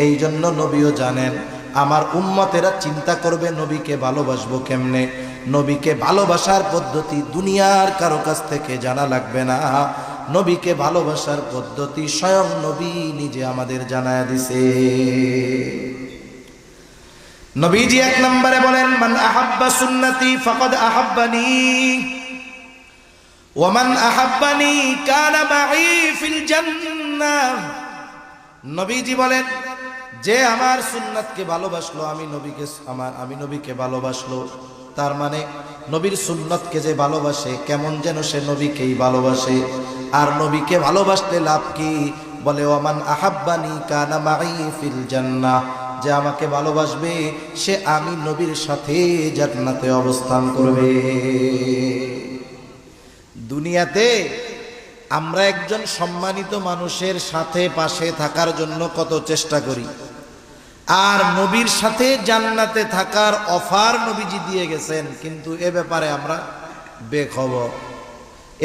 এই জন্য নবীও জানেন আমার উম্মতেরা চিন্তা করবে নবীকে ভালোবাসবো কেমনে। নবীকে ভালোবাসার পদ্ধতি দুনিয়ার কারো কাছ থেকে জানা লাগবে না। নবীকে ভালোবাসার পদ্ধতি স্বয়ং নবী নিজে আমাদের জানায় দিছে। নবীজি এক নম্বরে বলেন, মান আহাব্বা সুন্নতি ফাকাদ আহাব্বানি ওয়া মান আহাব্বানি কানা মাই ফিল জান্নাহ। নবীজি বলেন, যে আমার সুন্নাতকে ভালোবাসলো, আমি নবীকে ভালোবাসলো, তার মানে নবীর সুন্নতকে যে ভালোবাসে কেমন যেন সে নবীকেই ভালোবাসে। আর নবীকে ভালোবাসলে লাভ কি? বলে, ওয়া মান আহাব্বানি কানা মাই ফিল জান্নাহ। যে আমাকে ভালোবাসবে সে আমি নবীর সাথে জান্নাতে অবস্থান করবে। দুনিয়াতে আমরা একজন সম্মানিত মানুষের সাথে পাশে থাকার জন্য কত চেষ্টা করি, আর নবীর সাথে জান্নাতে থাকার অফার নবীজি দিয়ে গেছেন, কিন্তু এ ব্যাপারে আমরা বেখবর।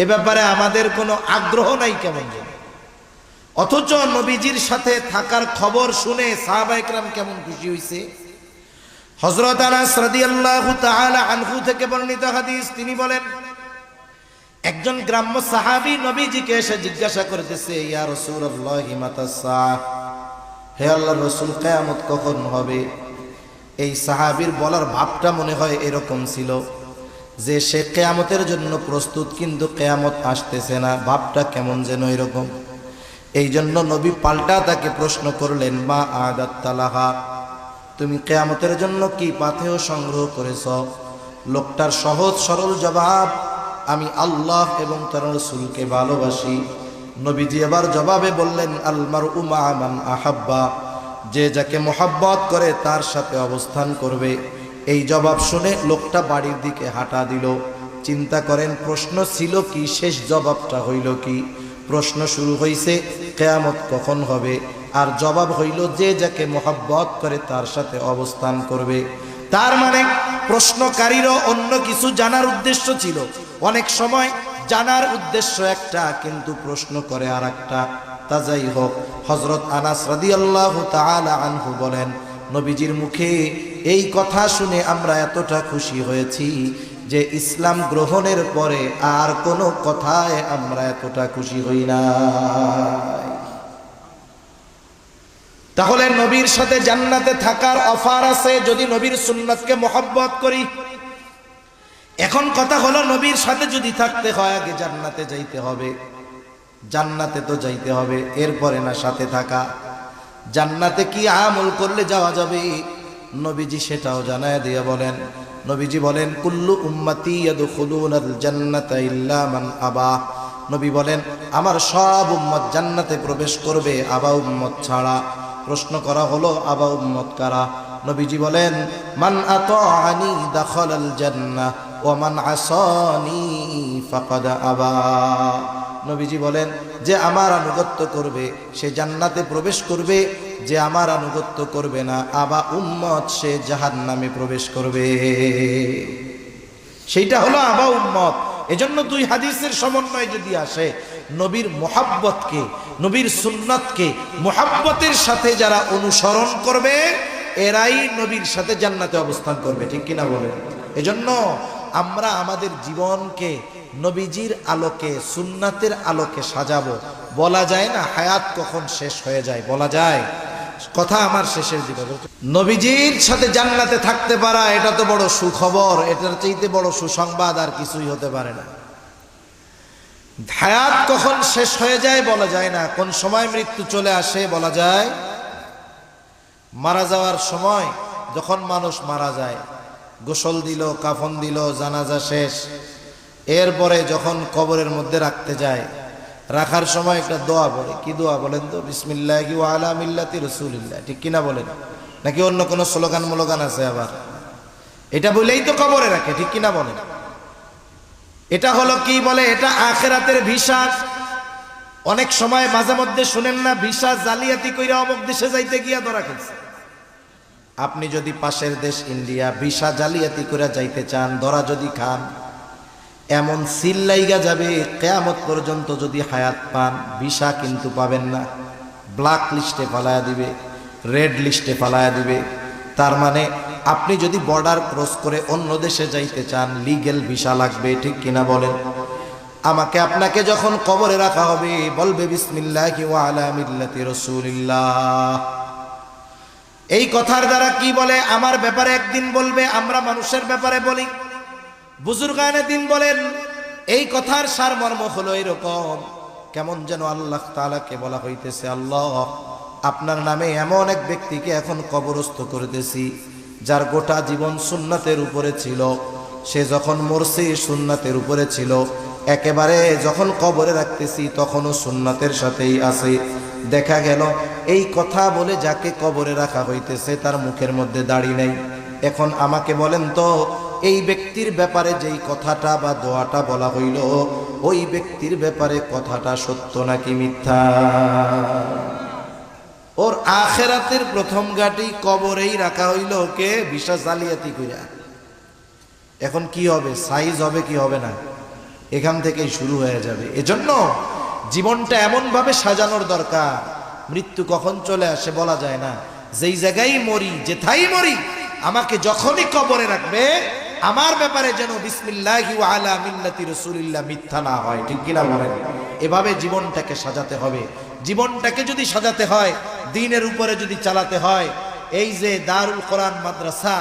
এ ব্যাপারে আমাদের কোনো আগ্রহ নাই কেমন যেন। অথচ নবীজির সাথে থাকার খবর শুনে সাহাবায়ে কেরাম কেমন খুশি হয়েছে। হযরত আনাস রাদিয়াল্লাহু তাআলা আনহু থেকে বর্ণিত হাদিস, তিনি বলেন, একজন গ্রাম্য সাহাবী নবীজিকে এসে জিজ্ঞাসা করতেছে, ইয়া রাসূলুল্লাহ মাতাস সাআহ, হে আল্লাহর রাসূল কিয়ামত কখন হবে? এই সাহাবীর বলার ভাবটা মনে হয় এরকম ছিল যে সে কিয়ামতের জন্য প্রস্তুত, কিন্তু কিয়ামত আসতেছে না, ভাবটা কেমন যেন এরকম। এই জন্য নবী পাল্টা তাকে প্রশ্ন করলেন, মা আদাত্তালাহা, তুমি কিয়ামতের জন্য কি পাথেয় সংগ্রহ করেছ? লোকটার সহজ সরল জবাব, আমি আল্লাহ এবং তার রাসূলকে ভালোবাসি। নবীজি এবার জবাবে বললেন, আল মারউ মা মান আহাব্বা, যে যাকে মোহাব্বত করে তার সাথে অবস্থান করবে। এই জবাব শুনে লোকটা বাড়ির দিকে হাঁটা দিল। চিন্তা করেন, প্রশ্ন ছিল কি, শেষ জবাবটা হইল কি? প্রশ্ন শুরু হইছে কিয়ামত কখন হবে, আর জবাব হইল যে যাকে মোহাব্বত করে তার সাথে অবস্থান করবে। তার মানে প্রশ্নকারীরও অন্য কিছু জানার উদ্দেশ্য ছিল। অনেক সময় জানার উদ্দেশ্য একটা, কিন্তু প্রশ্ন করে আর একটা। তা যাই হোক, হযরত আনাস রাদিয়াল্লাহু তাআলা আনহু বলেন, নবীজির মুখে এই কথা শুনে আমরা এতটা খুশি হয়েছি যে ইসলাম গ্রহণের পরে আর কোনো কথায় আমরা এতটা খুশি হই না। তাহলে নবীর সাথে জান্নাতে থাকার অফার আছে যদি নবীর সুন্নাতকে মোহাব্বত করি। এখন কথা হলো, নবীর সাথে যদি থাকতে হয় আগে জান্নাতে যাইতে হবে। জান্নাতে তো যাইতে হবে, এরপরে না সাথে থাকা। জান্নাতে কি আমল করলে যাওয়া যাবে? নবীজি সেটাও জানায় দিয়ে বলেন, নবীজি বলেন, কুল্লু উম্মতি ইয়াদখুলুনাল জান্নাতা ইল্লা মান আবা। নবী বলেন, আমার সব উম্মত জান্নাতে প্রবেশ করবে, আবা উম্মত ছাড়া। প্রশ্ন করা হলো, আবা উম্মত কারা? নবীজি বলেন, মান আতাআনি দাখালাল জান্নাহ ওয়া মান আসানি ফাকাদ আবা। নবীজি বলেন, যে আমার আনুগত্য করবে সে জান্নাতে প্রবেশ করবে, যে আমার আনুগত্য করবে না, আবা উম্মত, সে জাহান্নামে প্রবেশ করবে। সেইটা হলো আবা উম্মত। এজন্য দুই হাদিসের সমন্বয় যদি আসে, নবীর মোহাব্বতকে, নবীর সুন্নাতকে মোহাব্বতের সাথে যারা অনুসরণ করবে এরাই নবীর সাথে জান্নাতে অবস্থান করবে। ঠিক কিনা বলেন? এজন্য আমরা আমাদের জীবনকে নবীজির আলোকে, সুন্নাতের আলোকে সাজাবো। বলা যায় না হায়াত কখন শেষ হয়ে যায়, বলা যায়? কথা আমার শেষের দিকে। নবীজির সাথে জান্নাতে থাকতে পারা এটা তো বড় সুখবর, এটার চাইতে বড় সুসংবাদ আর কিছুই হতে পারে না। হায়াত কখন শেষ হয়ে যায় বলা যায় না, কোন সময় মৃত্যু চলে আসে বলা যায়। মারা যাওয়ার সময় যখন মানুষ মারা যায়, গোসল দিল, কাফন দিল, জানাজা শেষ, এরপরে যখন কবরের মধ্যে রাখতে যায়, রাখার সময় একটা দোয়া বলে। কি দোয়া বলেন তো? বিসমিল্লাহি ওয়া আলা মিল্লাতি রাসূলিল্লাহ, ঠিক কিনা বলেন? নাকি অন্য কোনো স্লোগান মোলোগান আছে আবার? এটা বলেই তো কবরে রাখে, ঠিক কিনা বলেন? এটা হলো কি বলে, এটা আখিরাতের ভিসা। অনেক সময় মাঝে মধ্যে শুনেন না, ভিসা জালিয়াতি কইরা অমুক দেশে যাইতে গিয়া ধরা খেয়েছে। আপনি যদি পাশের দেশ ইন্ডিয়া ভিসা জালিয়াতি করে যাইতে চান, ধরা যদি খান, এমন সিল লাইগা যাবে কিয়ামত পর্যন্ত যদি হায়াত পান, ভিসা কিন্তু পাবেন না। ব্ল্যাক লিস্টে ফালায়া দিবে, রেড লিস্টে ফালায়া দিবে। তার মানে আপনি যদি বর্ডার ক্রস করে অন্য দেশে যাইতে চান, লিগ্যাল ভিসা লাগবে, ঠিক কিনা বলেন? আমাকে আপনাকে যখন কবরে রাখা হবে, বলবে বিসমিল্লাহি ওয়া আলা মিল্লাতি রাসূলিল্লাহ। এই কথার দ্বারা কি বলে, আমার ব্যাপারে একদিন বলবে, আমরা মানুষের ব্যাপারে বলি। বুজুর্গানে দিন বলেন, এই কথার সারমর্ম হলো এরকম, কেমন যেন আল্লাহ তাআলাকে বলা হইতেছে, আল্লাহ আপনার নামে এমন এক ব্যক্তিকে এখন কবরস্থ করতেছি, যার গোটা জীবন সুন্নাতের উপরে ছিল। সে যখন মরছে সুন্নাতের উপরে ছিল, একেবারে যখন কবরে রাখতেছি তখনও সুন্নাতের সাথেই আছে। দেখা গেল এই কথা বলে যাকে কবরে রাখা হইতেছে তার মুখের মধ্যে দাড়ি নেই। এখন আমাকে বলেন তো, এই ব্যক্তির ব্যাপারে যেই কথাটা বা দোয়াটা বলা হইল, ওই ব্যক্তির ব্যাপারে কথাটা সত্য নাকি মিথ্যা? ওর আখিরাতের প্রথম ঘাটি কবরেই রাখা হইল, ওকে ভিসা জালিয়াতি কইরা। এখন কি হবে? সাইজ হবে কি হবে না, এখান থেকেই শুরু হয়ে যাবে। এজন্য জীবনটা এমন ভাবে সাজানোর দরকার, মৃত্যু কখন চলে আসে বলা যায় না। যেই জায়গায় মরি, যেথাই মরি, আমাকে যখনই কবরে রাখবে, আমার ব্যাপারে যেন বিসমিল্লাহি ওয়া আলা মিল্লাতি রাসূলিল্লাহ মিথ্যা না হয়, ঠিক কিনা বলেন? এভাবে জীবনটাকে সাজাতে হবে। জীবনটাকে যদি সাজাতে হয়, দ্বীনের উপরে যদি চালাতে হয়, এই যে দারুল কোরআন মাদ্রাসা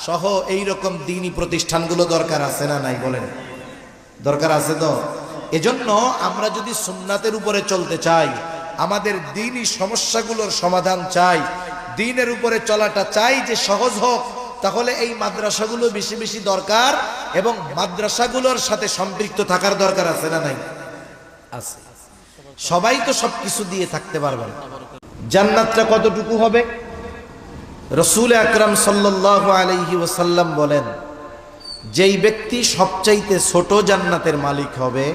সহ এই রকম দ্বীনি প্রতিষ্ঠানগুলো দরকার আছে না নাই বলেন? দরকার আছে তো। এজন্য আমরা যদি সুন্নাতের উপরে চলতে চাই, আমাদের দ্বীনি সমস্যাগুলোর সমাধান চাই, দ্বীনের উপরে চলাটা চাই যে সহজ হোক, তাহলে এই মাদ্রাসাগুলো বেশি বেশি দরকার এবং মাদ্রাসাগুলোর সাথে সম্পৃক্ত থাকার দরকার আছে না নাই? আছে। সবাই তো সবকিছু দিয়ে থাকতে পারবে না। জান্নাতটা কতটুকু হবে? রাসূল আকরাম সাল্লাল্লাহু আলাইহি ওয়াসাল্লাম বলেন, যেই ব্যক্তি সবচাইতে ছোট জান্নাতের মালিক হবে,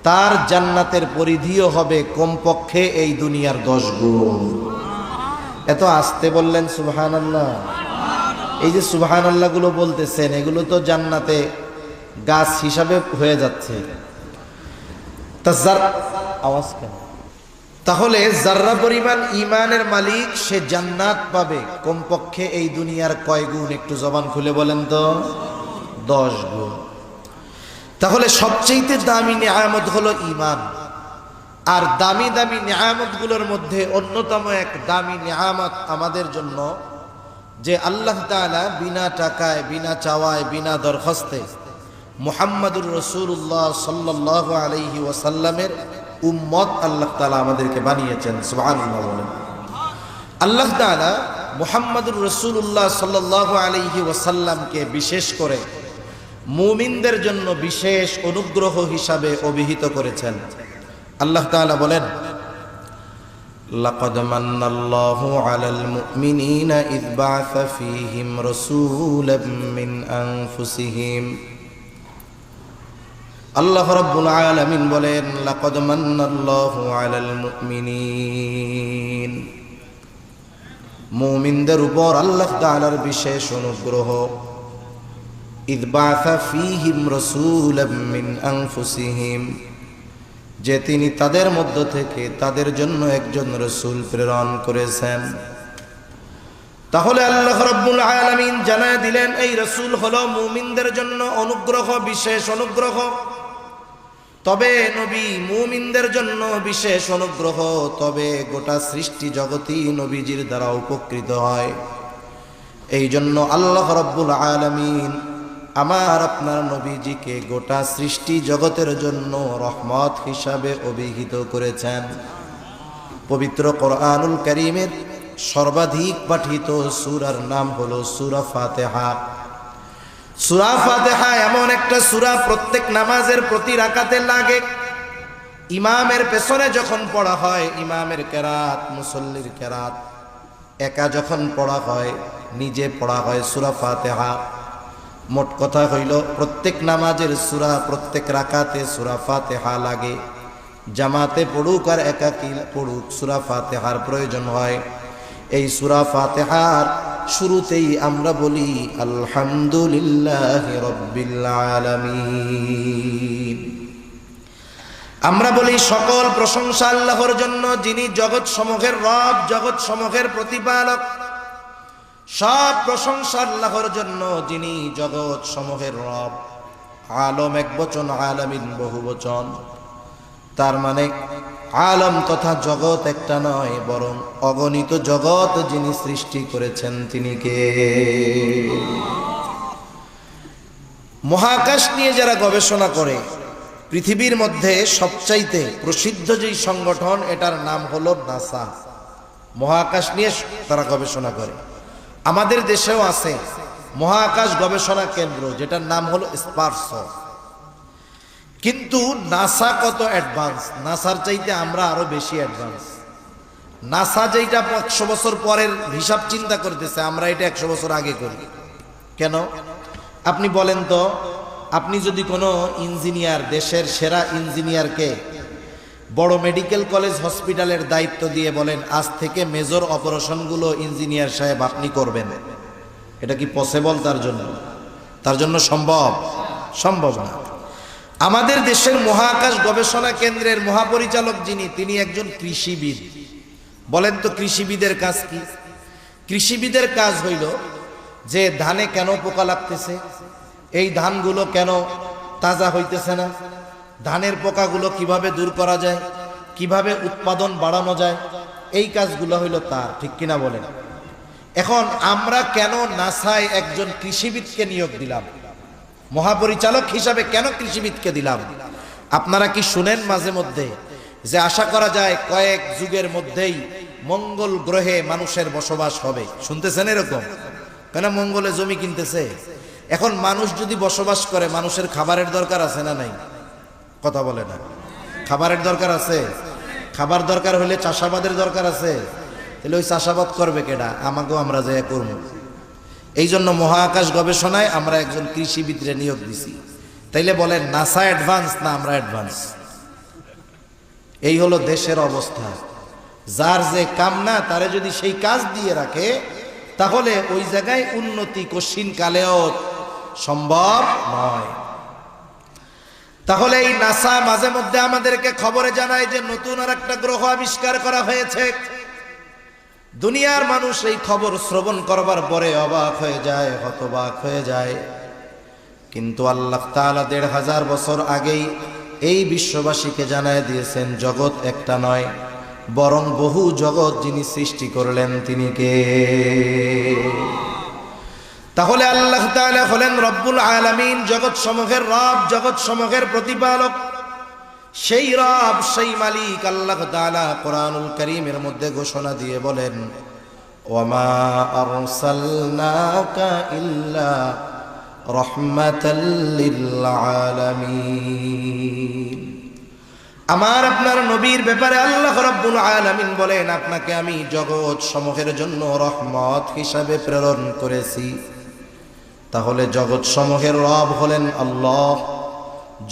তার জান্নাতের পরিধিও হবে কমপক্ষে এই দুনিয়ার 10 গুণ। এত আস্তে বললেন সুবহানাল্লাহ। এই যে সুবহানাল্লাহ গুলো বলতেছেন, এগুলো তো জান্নাতে গাছ হিসাবে হয়ে যাচ্ছে। আওয়াজ কেন? তাহলে যার্রা পরিমাণ ঈমানের মালিক সে জান্নাত পাবে কমপক্ষে এই দুনিয়ার কয় গুণ? একটু জবান খুলে বলেন তো। 10 গুণ। তাহলে সবচেয়ে দামি নিয়ামত হলো ঈমান। আর দামি দামি নিয়ামতগুলোর মধ্যে অন্যতম এক দামি নিয়ামত আমাদের জন্য, যে আল্লাহ তাআলা বিনা টাকায়, বিনা চাওয়ায়, বিনা দরখাস্তে মুহাম্মাদুর রাসূলুল্লাহ সাল্লাল্লাহু আলাইহি ওয়াসাল্লামের উম্মত আল্লাহ তাআলা আমাদেরকে বানিয়েছেন। সুবহানাল্লাহ বলেন। আল্লাহ তাআলা মুহাম্মাদুর রাসূলুল্লাহ সাল্লাল্লাহু আলাইহি ওয়াসাল্লামকে বিশেষ করে মুমিনদের জন্য বিশেষ অনুগ্রহ হিসাবে অভিহিত করেছেন। আল্লাহ তাআলা বলেন, লাকাদ মান্নাল্লাহু আলাল মুমিনিনা ইয বা'আসা ফীহিম রাসূলাম মিন আনফুসিহিম। আল্লাহ রাব্বুল আলামিন বলেন, লাকাদ মান্নাল্লাহু আলাল মুমিনিন, মুমিনদের উপর আল্লাহ তাআলার বিশেষ অনুগ্রহ। ইয বা'আসা ফীহিম রাসূলাম মিন আনফুসিহিম, যে তিনি তাদের মধ্য থেকে তাদের জন্য একজন রাসূল প্রেরণ করেছেন। তাহলে আল্লাহ রাব্বুল আলামিন জানায় দিলেন, এই রাসূল হলো মুমিনদের জন্য অনুগ্রহ, বিশেষ অনুগ্রহ। তবে নবী মুমিনদের জন্য বিশেষ অনুগ্রহ, তবে গোটা সৃষ্টি জগতই নবীজির দ্বারা উপকৃত হয়। এই জন্য আল্লাহ রাব্বুল আলামিন আমার আপনার নবীজিকে গোটা সৃষ্টি জগতের জন্য রহমত হিসাবে অভিহিত করেছেন। পবিত্র কোরআনুল কারীমের সর্বাধিক পাঠিত সূরার নাম হলো সূরা ফাতিহা। সূরা ফাতিহা এমন একটা সূরা প্রত্যেক নামাজের প্রতি রাকাতে লাগে। ইমামের পেছনে যখন পড়া হয়, ইমামের কেরাত, মুসল্লির কেরাত, একা যখন পড়া হয়, নিজে পড়া হয় সূরা ফাতিহা। মোট কথা হইল প্রত্যেক নামাজের সূরা, প্রত্যেক রাকাতে সূরা ফাতিহা লাগে। জামাতে পড়ুক আর একাকী পড়ুক, সূরা ফাতিহার প্রয়োজন হয়। এই সূরা ফাতিহার শুরুতেই আমরা বলি আলহামদুলিল্লাহি রাব্বিল আলামিন। আমরা বলি সকল প্রশংসা আল্লাহর জন্য, যিনি জগৎ সমূহের রব, জগৎ সমূহের প্রতিপালক। সব প্রশংসা আল্লাহর জন্য, যিনি জগৎ সমূহের রব। আলম একবচন, আলামিন বহুবচন। তার মানে আলম তথা জগৎ একটা নয়, বরং অগণিত জগৎ যিনি সৃষ্টি করেছেন তিনি কে? মহাকাশ নিয়ে যারা গবেষণা করে, পৃথিবীর মধ্যে সবচাইতে প্রসিদ্ধ যেই সংগঠন, এটার নাম হলো নাসা। মহাকাশ নিয়ে তারা গবেষণা করে। আমাদের দেশেও আছে মহাকাশ গবেষণা কেন্দ্র, যেটার নাম হলো স্পার্স। কিন্তু নাসা কত অ্যাডভান্স, নাসার চাইতে আমরা আরো বেশি অ্যাডভান্স। নাসা যেটা 100 বছর পরের হিসাব চিন্তা করতেছে, আমরা এটা 100 বছর আগে করি। কেন আপনি বলেন তো? আপনি যদি কোনো ইঞ্জিনিয়ার, দেশের সেরা ইঞ্জিনিয়ারকে বড় মেডিকেল কলেজ হসপিটালের দায়িত্ব দিয়ে বলেন আজ থেকে মেজর অপারেশনগুলো ইঞ্জিনিয়ার সাহেব আপনি করবেন, এটা কি পসিবল? তার জন্য সম্ভব? সম্ভব না। আমাদের দেশের মহাকাশ গবেষণা কেন্দ্রের মহাপরিচালক যিনি, তিনি একজন কৃষিবিদ। বলেন তো কৃষিবিদের কাজ কি? কৃষিবিদের কাজ হইল যে ধানে কেন পোকা লাগতেছে, এই ধানগুলো কেন তাজা হইতেছে না, ধানের পোকাগুলো কিভাবে দূর করা যায়, কিভাবে উৎপাদন বাড়ানো যায়, এই কাজগুলো হইল তার। ঠিক কিনা বলেন? এখন আমরা কেন নাসায় একজন কৃষিবিদকে নিয়োগ দিলাম? মহাপরিচালক হিসাবে কেন কৃষিবিদকে দিলাম? আপনারা কি শুনেন মাঝে মধ্যে যে আশা করা যায় কয়েক যুগের মধ্যেই মঙ্গল গ্রহে মানুষের বসবাস হবে? শুনতেছেন এরকম? কেন? মঙ্গলে জমি কিনতেছে। এখন মানুষ যদি বসবাস করে, মানুষের খাবারের দরকার আছে না নাই? কথা বলে না। খাবারের দরকার আছে। খাবার দরকার হলে চাষাবাদের দরকার আছে। তাহলে ওই চাষাবাদ করবে কেডা? আমাকেও আমরা যে করব। এই জন্য মহাকাশ গবেষণায় আমরা একজন কৃষিবিদরে নিয়োগ দিছি। তাইলে বলেন নাসা অ্যাডভান্স না আমরা অ্যাডভান্স? এই হলো দেশের অবস্থা। যার যে কাম না, তারে যদি সেই কাজ দিয়ে রাখে, তাহলে ওই জায়গায় উন্নতি কশিন কালেও সম্ভব নয়। তাহলে এই নাসা মাঝে মধ্যে আমাদেরকে খবরে জানায় যে নতুন আর একটা গ্রহ আবিষ্কার করা হয়েছে। দুনিয়ার মানুষ এই খবর শ্রবণ করবার পরে অবাক হয়ে যায়, হতবাক হয়ে যায়। কিন্তু আল্লাহ তাআলা ১৫০০ বছর আগেই এই বিশ্ববাসীকে জানায় দিয়েছেন জগৎ একটা নয়, বরং বহু জগৎ যিনি সৃষ্টি করলেন তিনি কে? তাহলে আল্লাহ তাআলা হলেন রব্বুল আলামিন, জগৎ সমূহের রব, জগৎ সমূহের প্রতিপালক। সেই রব, সেই মালিক আল্লাহ তাআলা কোরআনুল কারীমের মধ্যে ঘোষণা দিয়ে বলেন, ওয়ামা আরসালনাকা ইল্লা রাহমাতাল লিল আলামিন। আমার আপনার নবীর ব্যাপারে আল্লাহ রাব্বুল আলামিন বলেন, আপনাকে আমি জগৎ সমূহের জন্য রহমত হিসাবে প্রেরণ করেছি। তাহলে জগৎ সমূহের রব হলেন আল্লাহ,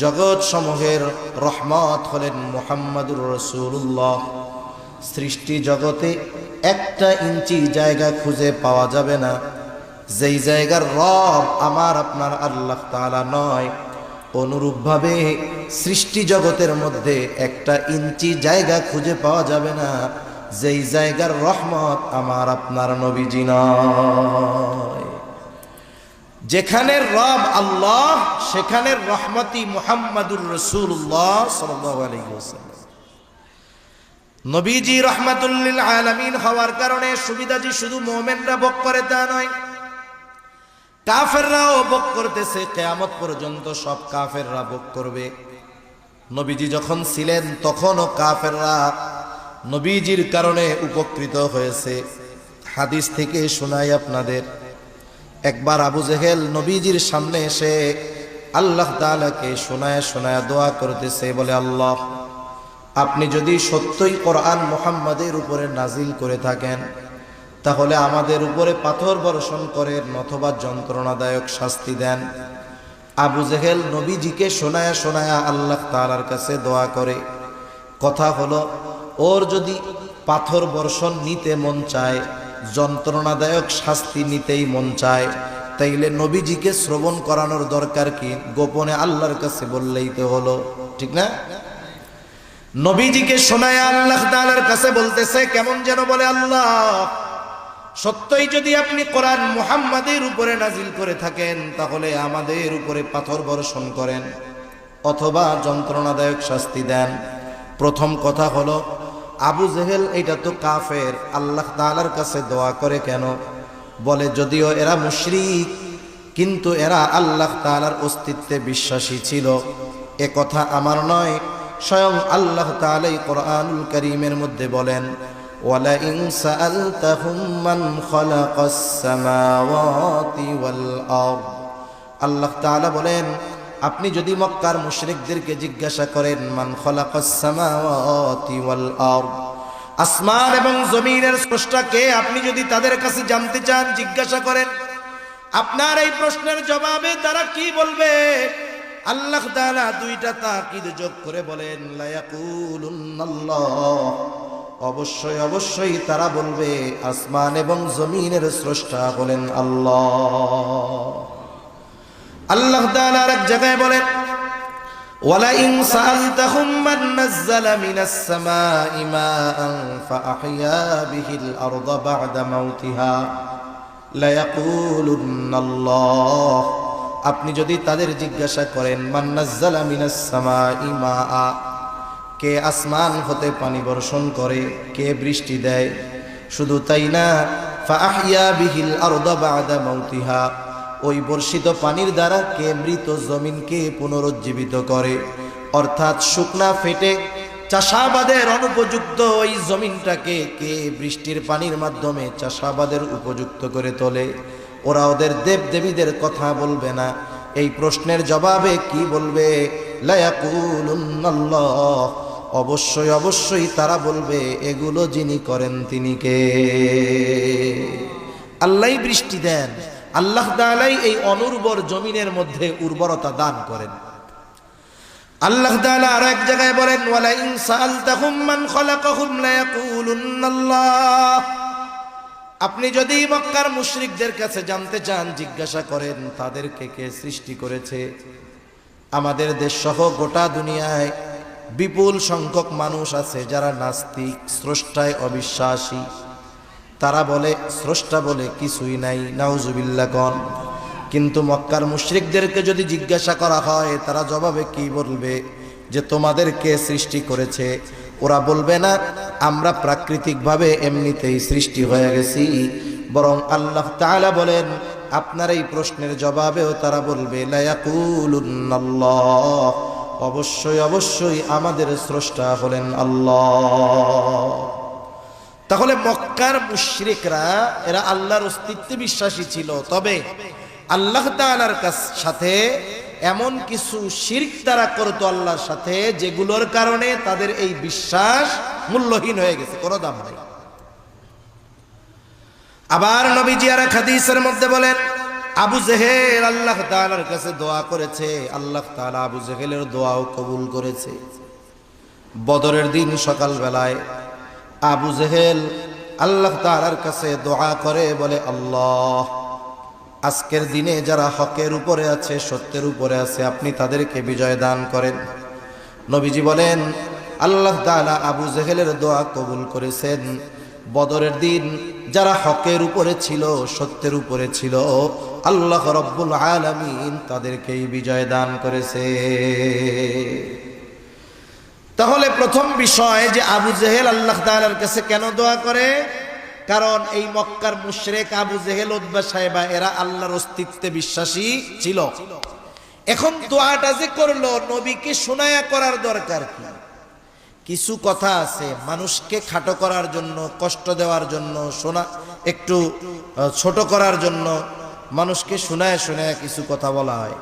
জগৎ সমূহের রহমত হলেন মুহাম্মাদুর রাসূলুল্লাহ। সৃষ্টি জগতে একটা ইঞ্চি জায়গা খুঁজে পাওয়া যাবে না যেই জায়গার রব আমার আপনার আল্লাহ তাআলা নয়। অনুরূপভাবে সৃষ্টি জগতের মধ্যে একটা ইঞ্চি জায়গা খুঁজে পাওয়া যাবে না যেই জায়গার রহমত আমার আপনার নবীজি নয়। যেখানে রব আল্লাহ সেখানে রহমতি মুহাম্মাদুর রাসূলুল্লাহ সাল্লাল্লাহু আলাইহি ওয়াসাল্লাম। নবীজি রহমাতুল লিল আলামিন হওয়ার কারণে সুবিধা যে শুধু মুমিনরা ভোগ করে তা নয়, কাফেররাও ভোগ করতেছে। কিয়ামত পর্যন্ত সব কাফেররা ভোগ করবে। নবীজি যখন ছিলেন তখনও কাফেররা নবীজির কারণে উপকৃত হয়েছে। হাদিস থেকে শোনাই আপনাদের, একবার আবু জেহেল নবীজির সামনে এসে আল্লাহ তাআলাকে শোনায় শোনায় দোয়া করতেছে, বলে আল্লাহ, আপনি যদি সত্যই কোরআন মুহাম্মাদের উপরে নাজিল করে থাকেন তাহলে আমাদের উপরে পাথর বর্ষণ করেন অথবা যন্ত্রণাদায়ক শাস্তি দেন। আবু জেহেল নবীজিকে শোনায়া শোনায়া আল্লাহ তাআলার কাছে দোয়া করে। কথা হলো, ওর যদি পাথর বর্ষণ নিতে মন চায়, যন্ত্রণাদায়ক শাস্তি নিতেই মন চায়, তাইলে নবীজিকে শ্রবণ করানোর দরকার কি? গোপনে আল্লাহর কাছে বললেই তো হলো, ঠিক না? নবীজিকে শোনায়া আল্লাহ তাআলার কাছে বলতেছে, কেমন যেন বলে, আল্লাহ, সত্যই যদি আপনি কোরআন মুহাম্মাদের উপরে নাজিল করে থাকেন তাহলে আমাদের উপরে পাথর বর্ষণ করেন অথবা যন্ত্রণাদায়ক শাস্তি দেন। প্রথম কথা হলো, আবু জেহেল এটা তো কাফের, আল্লাহ তাআলার কাছে দোয়া করে কেন? বলে, যদিও এরা মুশরিক কিন্তু এরা আল্লাহ তাআলার অস্তিত্বে বিশ্বাসী ছিল। এ কথা আমার নয়, স্বয়ং আল্লাহ তাআলাই কোরআনুল কারীমের মধ্যে বলেন, ওয়ালা ইন সাআলতাহুম মান খালাকাস সামাওয়াতি ওয়াল আরদ। আল্লাহ তাআলা বলেন, আপনি যদি মক্কার মুশরিকদেরকে জিজ্ঞাসা করেন মান খালাকাস সামাওয়াতি ওয়াল আরদ, আসমান এবং জমিনের স্রষ্টা কে, আপনি যদি তাদের কাছে জানতে চান, জিজ্ঞাসা করেন, আপনার এই প্রশ্নের জবাবে তারা কি বলবে? আল্লাহ তাআলা দুইটা তাকিদ যোগ করে বলেন, লা ইয়াকুলুন্নাল্লাহ, অবশ্যই অবশ্যই তারা বলবে আসমান এবং জমিনের স্রষ্টা হলেন আল্লাহ। আল্লাহ তাআলা এক জায়গায় বলেন, ওয়ালা ইন সাআলতাহুম মান নাযালা মিনাস সামাই মাআন ফাআহইয়া বিহিল আরদা বা'দা মাউতিহা লা ইয়াকুলুন্নাল্লাহ। আপনি যদি তাদের জিজ্ঞাসা করেন মান নাযালা মিনাস সামাই মাআ, কে আসমান হতে পানি বর্ষণ করে, কে বৃষ্টি দেয়, শুধু তাই না, ফাআহইয়া বিহিল আরদা বা'দা মাউতিহা, ওই বর্ষিত পানির দ্বারা কে মৃত জমিনকে পুনরুজ্জীবিত করে, অর্থাৎ শুকনা ফেটে চাষাবাদের অনুপযুক্ত ওই জমিনটাকে কে বৃষ্টির পানির মাধ্যমে চাষাবাদের উপযুক্ত করে তোলে। ওরা ওদের দেবদেবীদের কথা বলবে না। এই প্রশ্নের জবাবে কি বলবে? লা ইয়াকুলুন্নাল্লাহ, অবশ্যই অবশ্যই তারা বলবে এগুলো যিনি করেন তিনি কে? আল্লাহই বৃষ্টি দেন, আল্লাহ তাআলাই এই অনুর্বর জমিনের মধ্যে উর্বরতা দান করেন। আল্লাহ তাআলা আর এক জায়গায় বলেন, ওয়ালা ইন সাআলতাহুম মান খালাকাহুম লা ইয়াকুলুন্নাল্লাহ। আপনি যদি মক্কার মুশরিকদের কাছে জানতে চান, জিজ্ঞাসা করেন তাদেরকে কে সৃষ্টি করেছে, আমাদের দেশ সহ গোটা দুনিয়ায় বিপুল সংখ্যক মানুষ আছে যারা নাস্তিক, স্রষ্টায় অবিশ্বাসী। তারা বলে স্রষ্টা বলে কিছুই নাই, নাউজুবিল্লাহ কন। কিন্তু মক্কার মুশরিকদেরকে যদি জিজ্ঞাসা করা হয়, তারা জবাবে কি বলবে? যে তোমাদেরকে সৃষ্টি করেছে। ওরা বলবে না আমরা প্রাকৃতিকভাবে এমনিতেই সৃষ্টি হয়ে গেছি, বরং আল্লাহ তাআলা বলেন আপনার এই প্রশ্নের জবাবেও তারা বলবে লা ইয়াকুলুন্নাল্লাহ, অবশ্যই অবশ্যই আমাদের স্রষ্টা হলেন আল্লাহ। তাহলে মক্কার মুশরিকরা এরা আল্লাহর অস্তিত্বে বিশ্বাসী ছিল, তবে আল্লাহ তাআলার সাথে এমন কিছু শিরক তারা করতো আল্লাহর সাথে, যেগুলোর কারণে তাদের এই বিশ্বাস মূল্যহীন হয়ে গেছে, কোনো দাম নাই। আবার নবীজি আর হাদিসের মধ্যে বলেন, আবু জেহেল আল্লাহ তাআলার কাছে দোয়া করেছে, আল্লাহ তাআলা আবু জেহেলের দোয়াও কবুল করেছে। বদরের দিন সকাল বেলায় আবু জেহেল আল্লাহ তাআলার কাছে দোয়া করে, বলে আল্লাহ, আজকের দিনে যারা হকের উপরে আছে, সত্যের উপরে আছে, আপনি তাদেরকে বিজয় দান করেন। নবীজি বলেন আল্লাহ তাআলা আবু জেহেলের দোয়া কবুল করেছেন। বদরের দিন যারা হকের উপরে ছিল, সত্যের উপরে ছিল, আল্লাহ রাব্বুল আলামিন তাদেরকেই বিজয় দান করেছে। তাহলে প্রথম বিষয় যে আবু জেহেল আল্লাহ তাআলার কাছে কেন দোয়া করে, কারণ এই মক্কার মুশরিক আবু জেহেল উতবা সাহেবা এরা আল্লাহর অস্তিত্বে বিশ্বাসী ছিল। এখন দোয়াটা যে করলো নবীকে শোনায়া করার দরকার কি? কিছু কথা আছে মানুষকে খাটো করার জন্য, কষ্ট দেওয়ার জন্য, শোনা একটু ছোট করার জন্য মানুষকে শোনায় শোনায় কিছু কথা বলা হয়।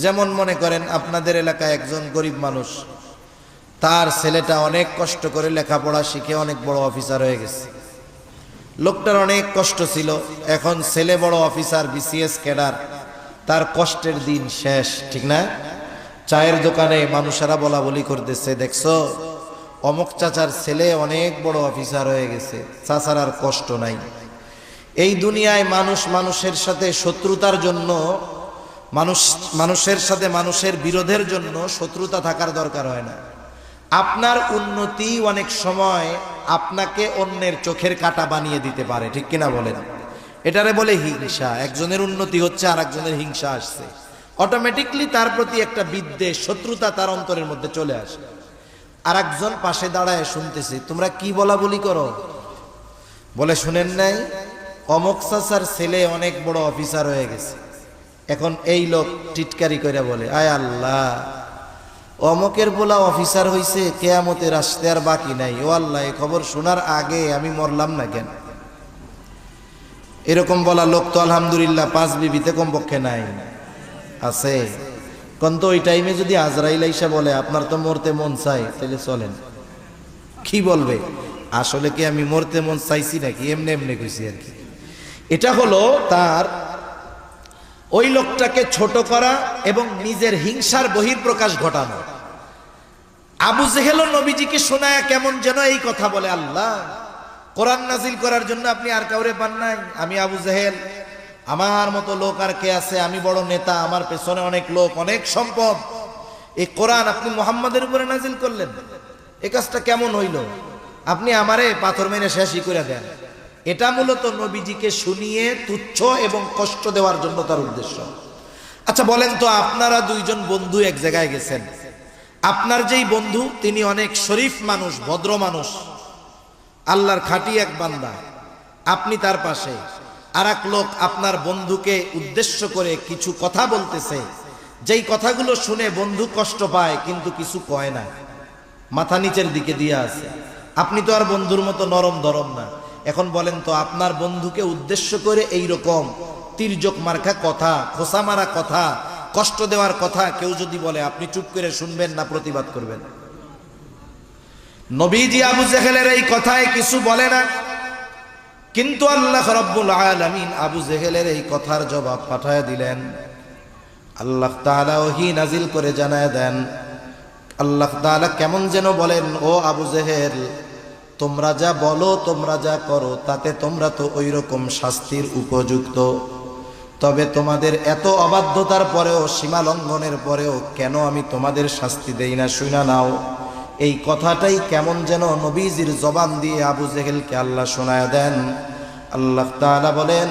যেমন মনে করেন আপনাদের এলাকায় একজন গরিব মানুষ, তার ছেলেটা অনেক কষ্ট করে লেখাপড়া শিখে অনেক বড় অফিসার হয়ে গেছে। লোকটার অনেক কষ্ট ছিল, এখন ছেলে বড় অফিসার, বিসিএস ক্যাডার, তার কষ্টের দিন শেষ, ঠিক না? চায়ের দোকানে মানুষেরা বলা বলি করতেছে, দেখছো অমুক চাচার ছেলে অনেক বড় অফিসার হয়ে গেছে, চাচার আর কষ্ট নাই। এই দুনিয়ায় মানুষ মানুষের সাথে শত্রুতার জন্য, মানুষের সাথে মানুষের বিরোধের জন্য শত্রুতা থাকার দরকার হয় না। আপনার উন্নতি অনেক সময় আপনাকে অন্যের চোখের কাঁটা বানিয়ে দিতে পারে, ঠিক কিনা বলেন? এটারে বলে হিংসা। একজনের উন্নতি হচ্ছে আর একজনের হিংসা আসছে, অটোমেটিকলি তার প্রতি একটা বিদ্বেষ, শত্রুতা তার অন্তরের মধ্যে চলে আসে। আর একজন পাশে দাঁড়ায় শুনতেছে, তোমরা কি বলা বলি করো? বলে শুনেন নাই অমুক চাচার ছেলে অনেক বড় অফিসার হয়ে গেছে। এখন এই লোক টিটকারি করে বলে, আয় আল্লাহ, অমুকের বলা অফিসার হইছে, কিয়ামতের আসতে আর বাকি নাই। ও আল্লাহ, এই খবর শোনার আগে আমি মরলাম না কেন? এরকম বলা লোক তো আলহামদুলিল্লাহ 5 বিবিতে কমপক্ষে নাই, আছে। কিন্তু ওই টাইমে যদি আজরাইল আইসা বলে আপনার তো মরতে মন চাই, তাহলে চলেন। কি বলবে? আসলে কি আমি মরতে মন চাইছি নাকি, এমনি এমনি কইছি আর কি। এটা হলো তার ওই লোকটাকে ছোট করা এবং নিজের হিংসার বহিঃপ্রকাশ ঘটানো। আবু জেহেল নবীজিকে শোনায় কেমন যেন এই কথা বলে, আল্লাহ কোরআন নাজিল করার জন্য আপনি আর কাউরে পান নাই? আমি আবু জেহেল, আমার মতো লোক আর কে আছে? আমি বড় নেতা, আমার পেছনে অনেক লোক, অনেক সম্পদ। এই কোরআন আপনি মুহাম্মাদের উপরে নাজিল করলেন, এই কাজটা কেমন হইল? আপনি আমারে পাথর মেরে শেষই করে দেন। এটা মূলত নবীজিকে শুনিয়ে তুচ্ছ এবং কষ্ট দেওয়ার জন্য তার উদ্দেশ্য। আচ্ছা বলেন তো, আপনারা দুইজন বন্ধু এক জায়গায় গেছেন, আপনার যেই বন্ধু তিনি অনেক শরীফ মানুষ, ভদ্র মানুষ, আল্লাহর খাঁটি এক বান্দা, আপনি তার পাশে, আর এক লোক আপনার বন্ধুকে উদ্দেশ্য করে কিছু কথা বলতেছে, যেই কথাগুলো শুনে বন্ধু কষ্ট পায় কিন্তু কিছু কয় না, মাথা নিচের দিকে দিয়ে আছে। আপনি তো আর বন্ধুর মতো নরম ধরম না। এখন বলেন তো, আপনার বন্ধুকে উদ্দেশ্য করে এই রকম তির্যক মার্কা কথা, খোসা মারা কথা, কষ্ট দেওয়ার কথা কেউ যদি বলে, আপনি চুপ করে শুনবেন না প্রতিবাদ করবেন? নবীজি আবু জেহেলের এই কথায় কিছু বলে না, কিন্তু আল্লাহ রাব্বুল আলামিন আবু জেহেলের এই কথার জবাব পাঠায় দিলেন। আল্লাহ তাআলা ওহী নাজিল করে জানায় দেন, আল্লাহ তাআলা কেমন যেন বলেন, ও আবু জেহেল, তোমরা যা বলো, তোমরা যা করো, তাতে তোমরা তো ওই রকম শাস্তির উপযুক্ত। তবে তোমাদের এত অবাধ্যতার পরেও, সীমা লঙ্ঘনের পরেও কেন আমি তোমাদের শাস্তি দেই না, শুনা নাও। এই কথাটাই কেমন যেন নবীজির জবান দিয়ে আবু জেহেলকে আল্লাহ শোনায় দেন। আল্লাহ তাআলা বলেন,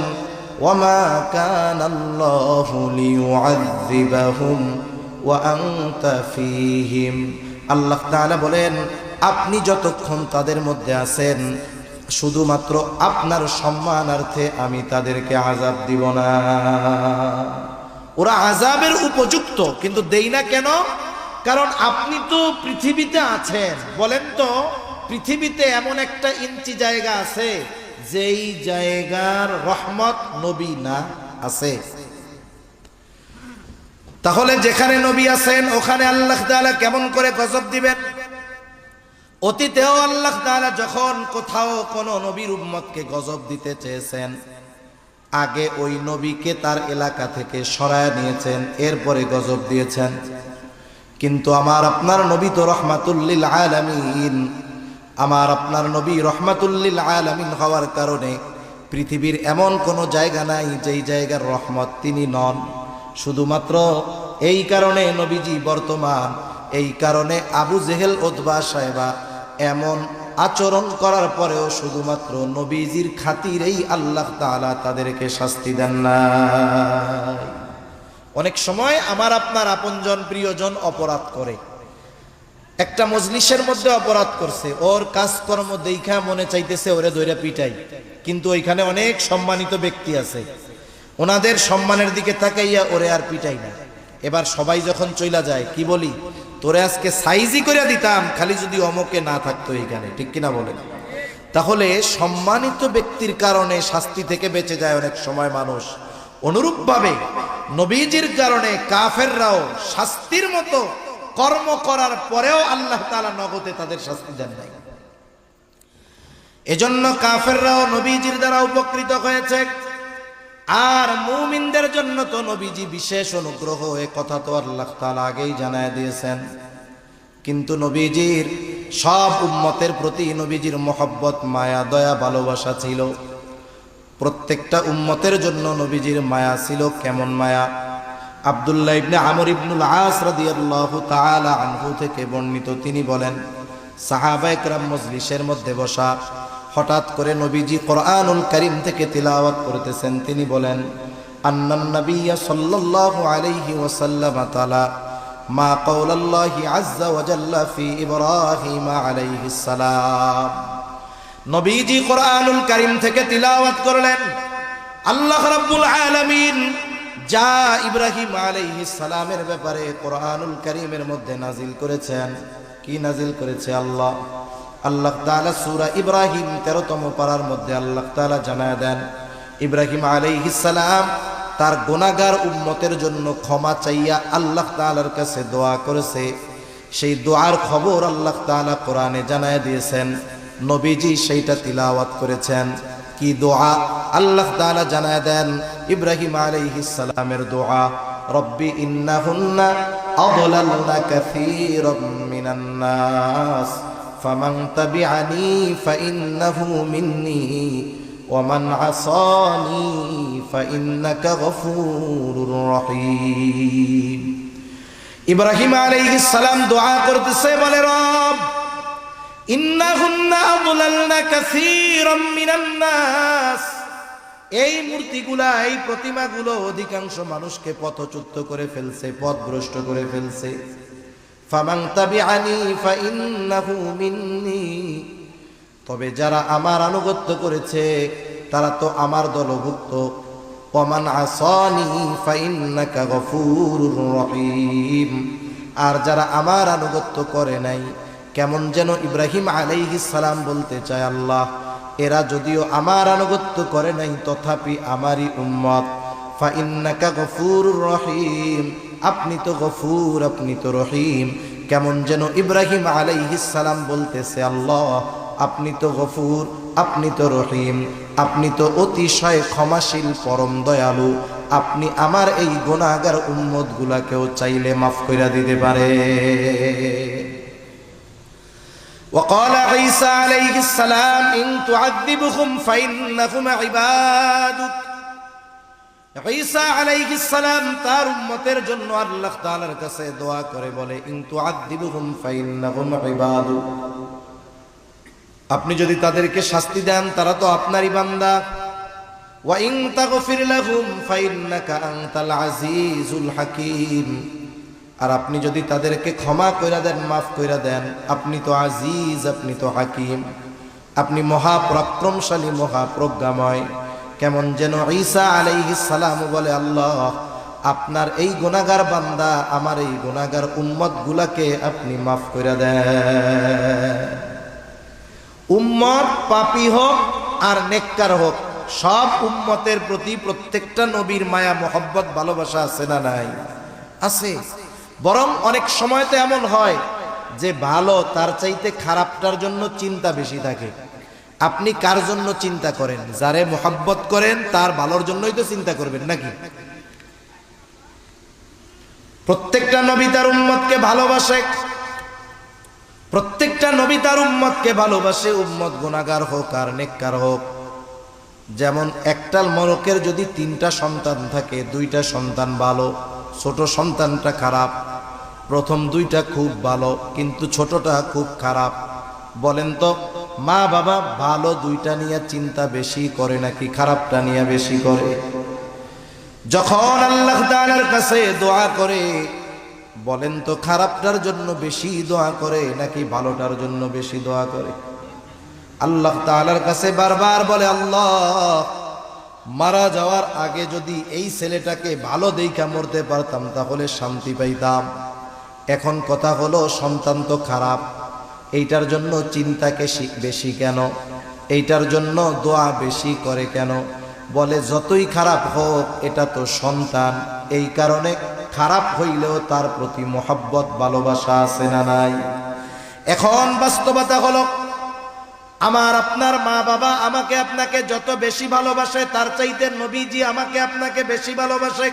ওয়ামা কানাল্লাহু লিয়ুআযযিবাহুম ওয়া আনতা ফীহিম। আল্লাহ তাআলা বলেন, আপনি যতক্ষণ তাদের মধ্যে আছেন, শুধুমাত্র আপনার সম্মানার্থে আমি তাদেরকে আযাব দিব না। ওরা আযাবের উপযুক্ত, কিন্তু দেই না কেন? কারণ আপনি তো পৃথিবীতে আছেন। বলেন তো, পৃথিবীতে এমন একটা ইঞ্চি জায়গা আছে যেই জায়গার রহমত নবী না আছে? তাহলে যেখানে নবী আছেন ওখানে আল্লাহ তাআলা কেমন করে গজব দিবেন? অতীতেও আল্লাহ তাআলা যখন কোথাও কোনো নবীর উম্মতকে গজব দিতে চেয়েছেন, আগে ওই নবীকে তার এলাকা থেকে সরায় নিয়েছেন, এরপরে গজব দিয়েছেন। কিন্তু আমার আপনার নবী তো রহমাতুল লিল আলামিন। আমার আপনার নবী রহমাতুল লিল আলামিন হওয়ার কারণে পৃথিবীর এমন কোনো জায়গা নাই যেই জায়গার রহমত তিনি নন। শুধুমাত্র এই কারণে নবীজি বর্তমান, এই কারণে আবু জেহেল উতবা সাহেবা এমন আচরণ করার পরেও শুধুমাত্র নবীজির খাতিরেই আল্লাহ তাআলা তাদেরকে শাস্তি দেন না। অনেক সময় আমার আপনার আপনজন প্রিয়জন অপরাধ করে, একটা মজলিসের মধ্যে অপরাধ করছে, ওর কাজকর্ম দেখা মনে চাইতেছে ওরে ধইরা পিটাই, কিন্তু ওইখানে অনেক সম্মানিত ব্যক্তি আছে, ওনাদের সম্মানের দিকে তাকাইয়া ওরে আর পিটাই না। এবার সবাই যখন চইলা যায় কি বলি, তোরে আজকে সাইজি করে দিতাম খালি যদি অমকে না থাকতো এইখানে, ঠিক কিনা বলেন? তাহলে সম্মানিত ব্যক্তির কারণে শাস্তি থেকে বেঁচে যায় অনেক সময় মানুষ, অনুরূপভাবে নবীজির কারণে কাফেররাও শাস্তির মতো কর্ম করার পরেও আল্লাহ তাআলা নগদে তাদের শাস্তি দেন নাই। এজন্য কাফেররাও নবীজির দ্বারা উপকৃত হয়েছে, আর মুমিনদের জন্য তো নবীজি বিশেষ অনুগ্রহ, এ কথা তো আল্লাহ তাআলা আগেই জানায় দিয়েছেন। কিন্তু নবীজির সব উম্মতের প্রতি নবীজির মহব্বত, মায়া, দয়া, ভালোবাসা ছিল। প্রত্যেকটা উম্মতের জন্য নবীজির মায়া ছিল। কেমন মায়া? আব্দুল্লাহ ইবনে আমর ইবনুল আস রাদিয়াল্লাহু তাআলা আনহু থেকে বর্ণিত, তিনি বলেন, সাহাবায়ে কেরাম মজলিসের মধ্যে বসা, হঠাৎ করে নবীজি কোরআনুল কারীম থেকে তিলাওয়াত করতেছেন। তিনি বলেন, আন্নান নাবিয়্যা সাল্লাল্লাহু আলাইহি ওয়াসাল্লাম তাআলা মা কাওলাল্লাহি আযযা ওয়া জাল্লা ফি ইব্রাহিম আলাইহিস সালাম। নবীজি কোরআনুল কারীম থেকে তিলাওয়াত করলেন, আল্লাহ রাব্বুল আলামিন যা ইব্রাহিম আলাইহিস সালামের ব্যাপারে কোরআনুল কারীমের মধ্যে নাজিল করেছেন। কি নাজিল করেছে? আল্লাহ তাআলা সূরা ইব্রাহিম 13তম পারার মধ্যে আল্লাহ তাআলা জানায় দেন, ইব্রাহিম আলাইহিস সালাম তার গুনাহগার উম্মতের জন্য ক্ষমা চাইয়া আল্লাহ তাআলার কাছে দোয়া করেছে। সেই দোয়ার খবর আল্লাহ তাআলা কোরআনে জানায় দিয়েছেন, নবীজি সেইটা তিলাওয়াত করেছেন। কি দোয়া? আল্লাহ তাআলা জানায় দেন ইব্রাহিম আলাইহিস সালামের দোয়া, রব্বি ইন্নাহুন্না আযলালনা কাসীরাম মিনান নাস ফামান তাবিআনি ফাইন্নাহু মিন্নি ওয়া মান আসানি ফাইন্নাকা গফুরুর রহিম। ইব্রাহিম আলাইহিস সালাম দোয়া করতেছে, বলে, রব ইন্নাহুন্না আযলালনা কাসীরাম মিনান নাস, এই মূর্তিগুলা, এই প্রতিমাগুলো অধিকাংশ মানুষকে পথচ্যুত করে ফেলছে, পথভ্রষ্ট করে ফেলছে। ফামান তাবিআনি ফাইন্নাহু মিন্নি, তবে যারা আমার আনুগত্য করেছে তারা তো আমার দলভুক্ত। ওয়া মান আসানি ফাইন্নাকা গফুরুর রহিম, আর যারা আমার আনুগত্য করে নাই, কেমন যেন ইব্রাহিম আলাইহিস সালাম বলতে চায়, আল্লাহ এরা যদিও আমার আনুগত্য করে নাই তথাপি আমারই উম্মত, ফাইন্নাকা গফুরুর রহিম, আপনি তো গফুর, আপনি তো রহিম। কেমন যেন ইব্রাহিম আলাইহিস সালাম বলতেছে, আল্লাহ আপনি তো গফুর, আপনি তো রহিম, আপনি তো অতিশয় ক্ষমাশীল, পরম দয়ালু, আপনি আমার এই গুনাহগার উম্মত গুলাকেও চাইলে মাফ কইরা দিতে পারে। وقال عيسى عليه السلام إن تعذبهم فإنهم عبادك। ঈসা আলাইহিস সালাম তার উম্মতের জন্য আল্লাহ তাআলার কাছে দোয়া করে বলে, ইন তুআযিবুহুম ফাইন্নাহুম ইবাদুক, আপনি যদি তাদেরকে শাস্তি দেন তারা তো আপনারই বান্দা। ওয়া ইন তাগফির লাহুম ফাইন্নাকা আনতাল আজিজুল হাকীম, আর আপনি যদি তাদেরকে ক্ষমা কইরা দেন, মাফ কইরা দেন, আপনি তো আজিজ, আপনি তো হাকিম, আপনি মহাপরাক্রমশালী, মহাপ্রজ্ঞাময়। কেমন যেন ঈসা আলাইহিস সালাম বলে, আল্লাহ আপনার এই গুনাহগার বান্দা, আমার এই গুনাহগার উম্মত গুলাকে আপনি মাফ কইরা দেন। উম্মত পাপী হোক আর নেককার হোক, সব উম্মতের প্রতি প্রত্যেকটা নবীর মায়া, মহব্বত, ভালোবাসা আছে না নাই? আছে। বরং অনেক সময় তো এমন হয় যে ভালো তার চাইতে খারাপটার জন্য চিন্তা বেশি থাকে। আপনি কার জন্য চিন্তা করেন? যারে মহব্বত করেন তার ভালোর জন্যই তো চিন্তা করবেন নাকি? প্রত্যেকটা নবী তার উম্মতকে ভালোবাসে, প্রত্যেকটা নবী তার উম্মতকে ভালোবাসে, উম্মত গুনাহগার হোক আর নেককার হোক। যেমন একটা মরকের যদি 3টা সন্তান থাকে, 2টা সন্তান ভালো, ছোট সন্তানটা খারাপ। প্রথম 2টা খুব ভালো কিন্তু ছোটটা খুব খারাপ। বলেন তো মা বাবা ভালো দুইটা নিয়ে চিন্তা বেশি করে নাকি খারাপটা নিয়ে বেশি করে? যখন আল্লাহ তাআলার কাছে দোয়া করে বলেন তো খারাপটার জন্য বেশি দোয়া করে নাকি ভালোটার জন্য বেশি দোয়া করে? আল্লাহ তাআলার কাছে বারবার বলে, আল্লাহ মারা যাওয়ার আগে যদি এই ছেলেটাকে ভালো দেইখা মরতে পারতাম তাহলে শান্তি পাইতাম। এখন কথা হলো সন্তান তো খারাপ, এইটার জন্য চিন্তাকে বেশি কেন? এইটার জন্য দোয়া বেশি করে কেন? বলে যতই খারাপ হোক এটা তো সন্তান, এই কারণে খারাপ হইলেও তার প্রতি মহব্বত ভালোবাসা আছে না নাই? এখন বাস্তবতা হলো আমার আপনার মা বাবা আমাকে আপনাকে যত বেশি ভালোবাসে তার চাইতে নবীজি আমাকে আপনাকে বেশি ভালোবাসে।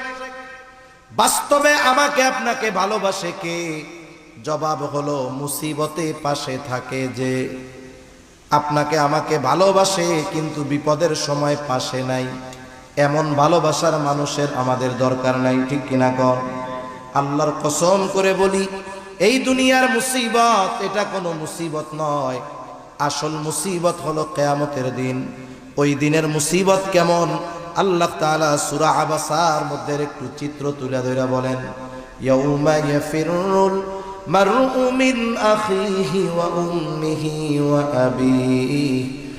বাস্তবে আমাকে আপনাকে ভালোবাসে কে? জবাব হলো মুসিবতে পাশে থাকে যে। আপনাকে আমাকে ভালোবাসে কিন্তু বিপদের সময় পাশে নাই, এমন ভালোবাসার মানুষের আমাদের দরকার নাই, ঠিক কিনা কর? আল্লাহর কসম করে বলি এই দুনিয়ার মুসিবত এটা কোনো মুসিবত নয়, আসল মুসিবত হলো কিয়ামতের দিন। ওই দিনের মুসিবত কেমন আল্লাহ তাআলা সূরা আবাসার মধ্যে একটু চিত্র তুলে ধরে বলেন, ইয়াউমা ইয়াফিরুল মারউ মিন আখিহি ওয়া উম্মিহি ওয়া আবিহি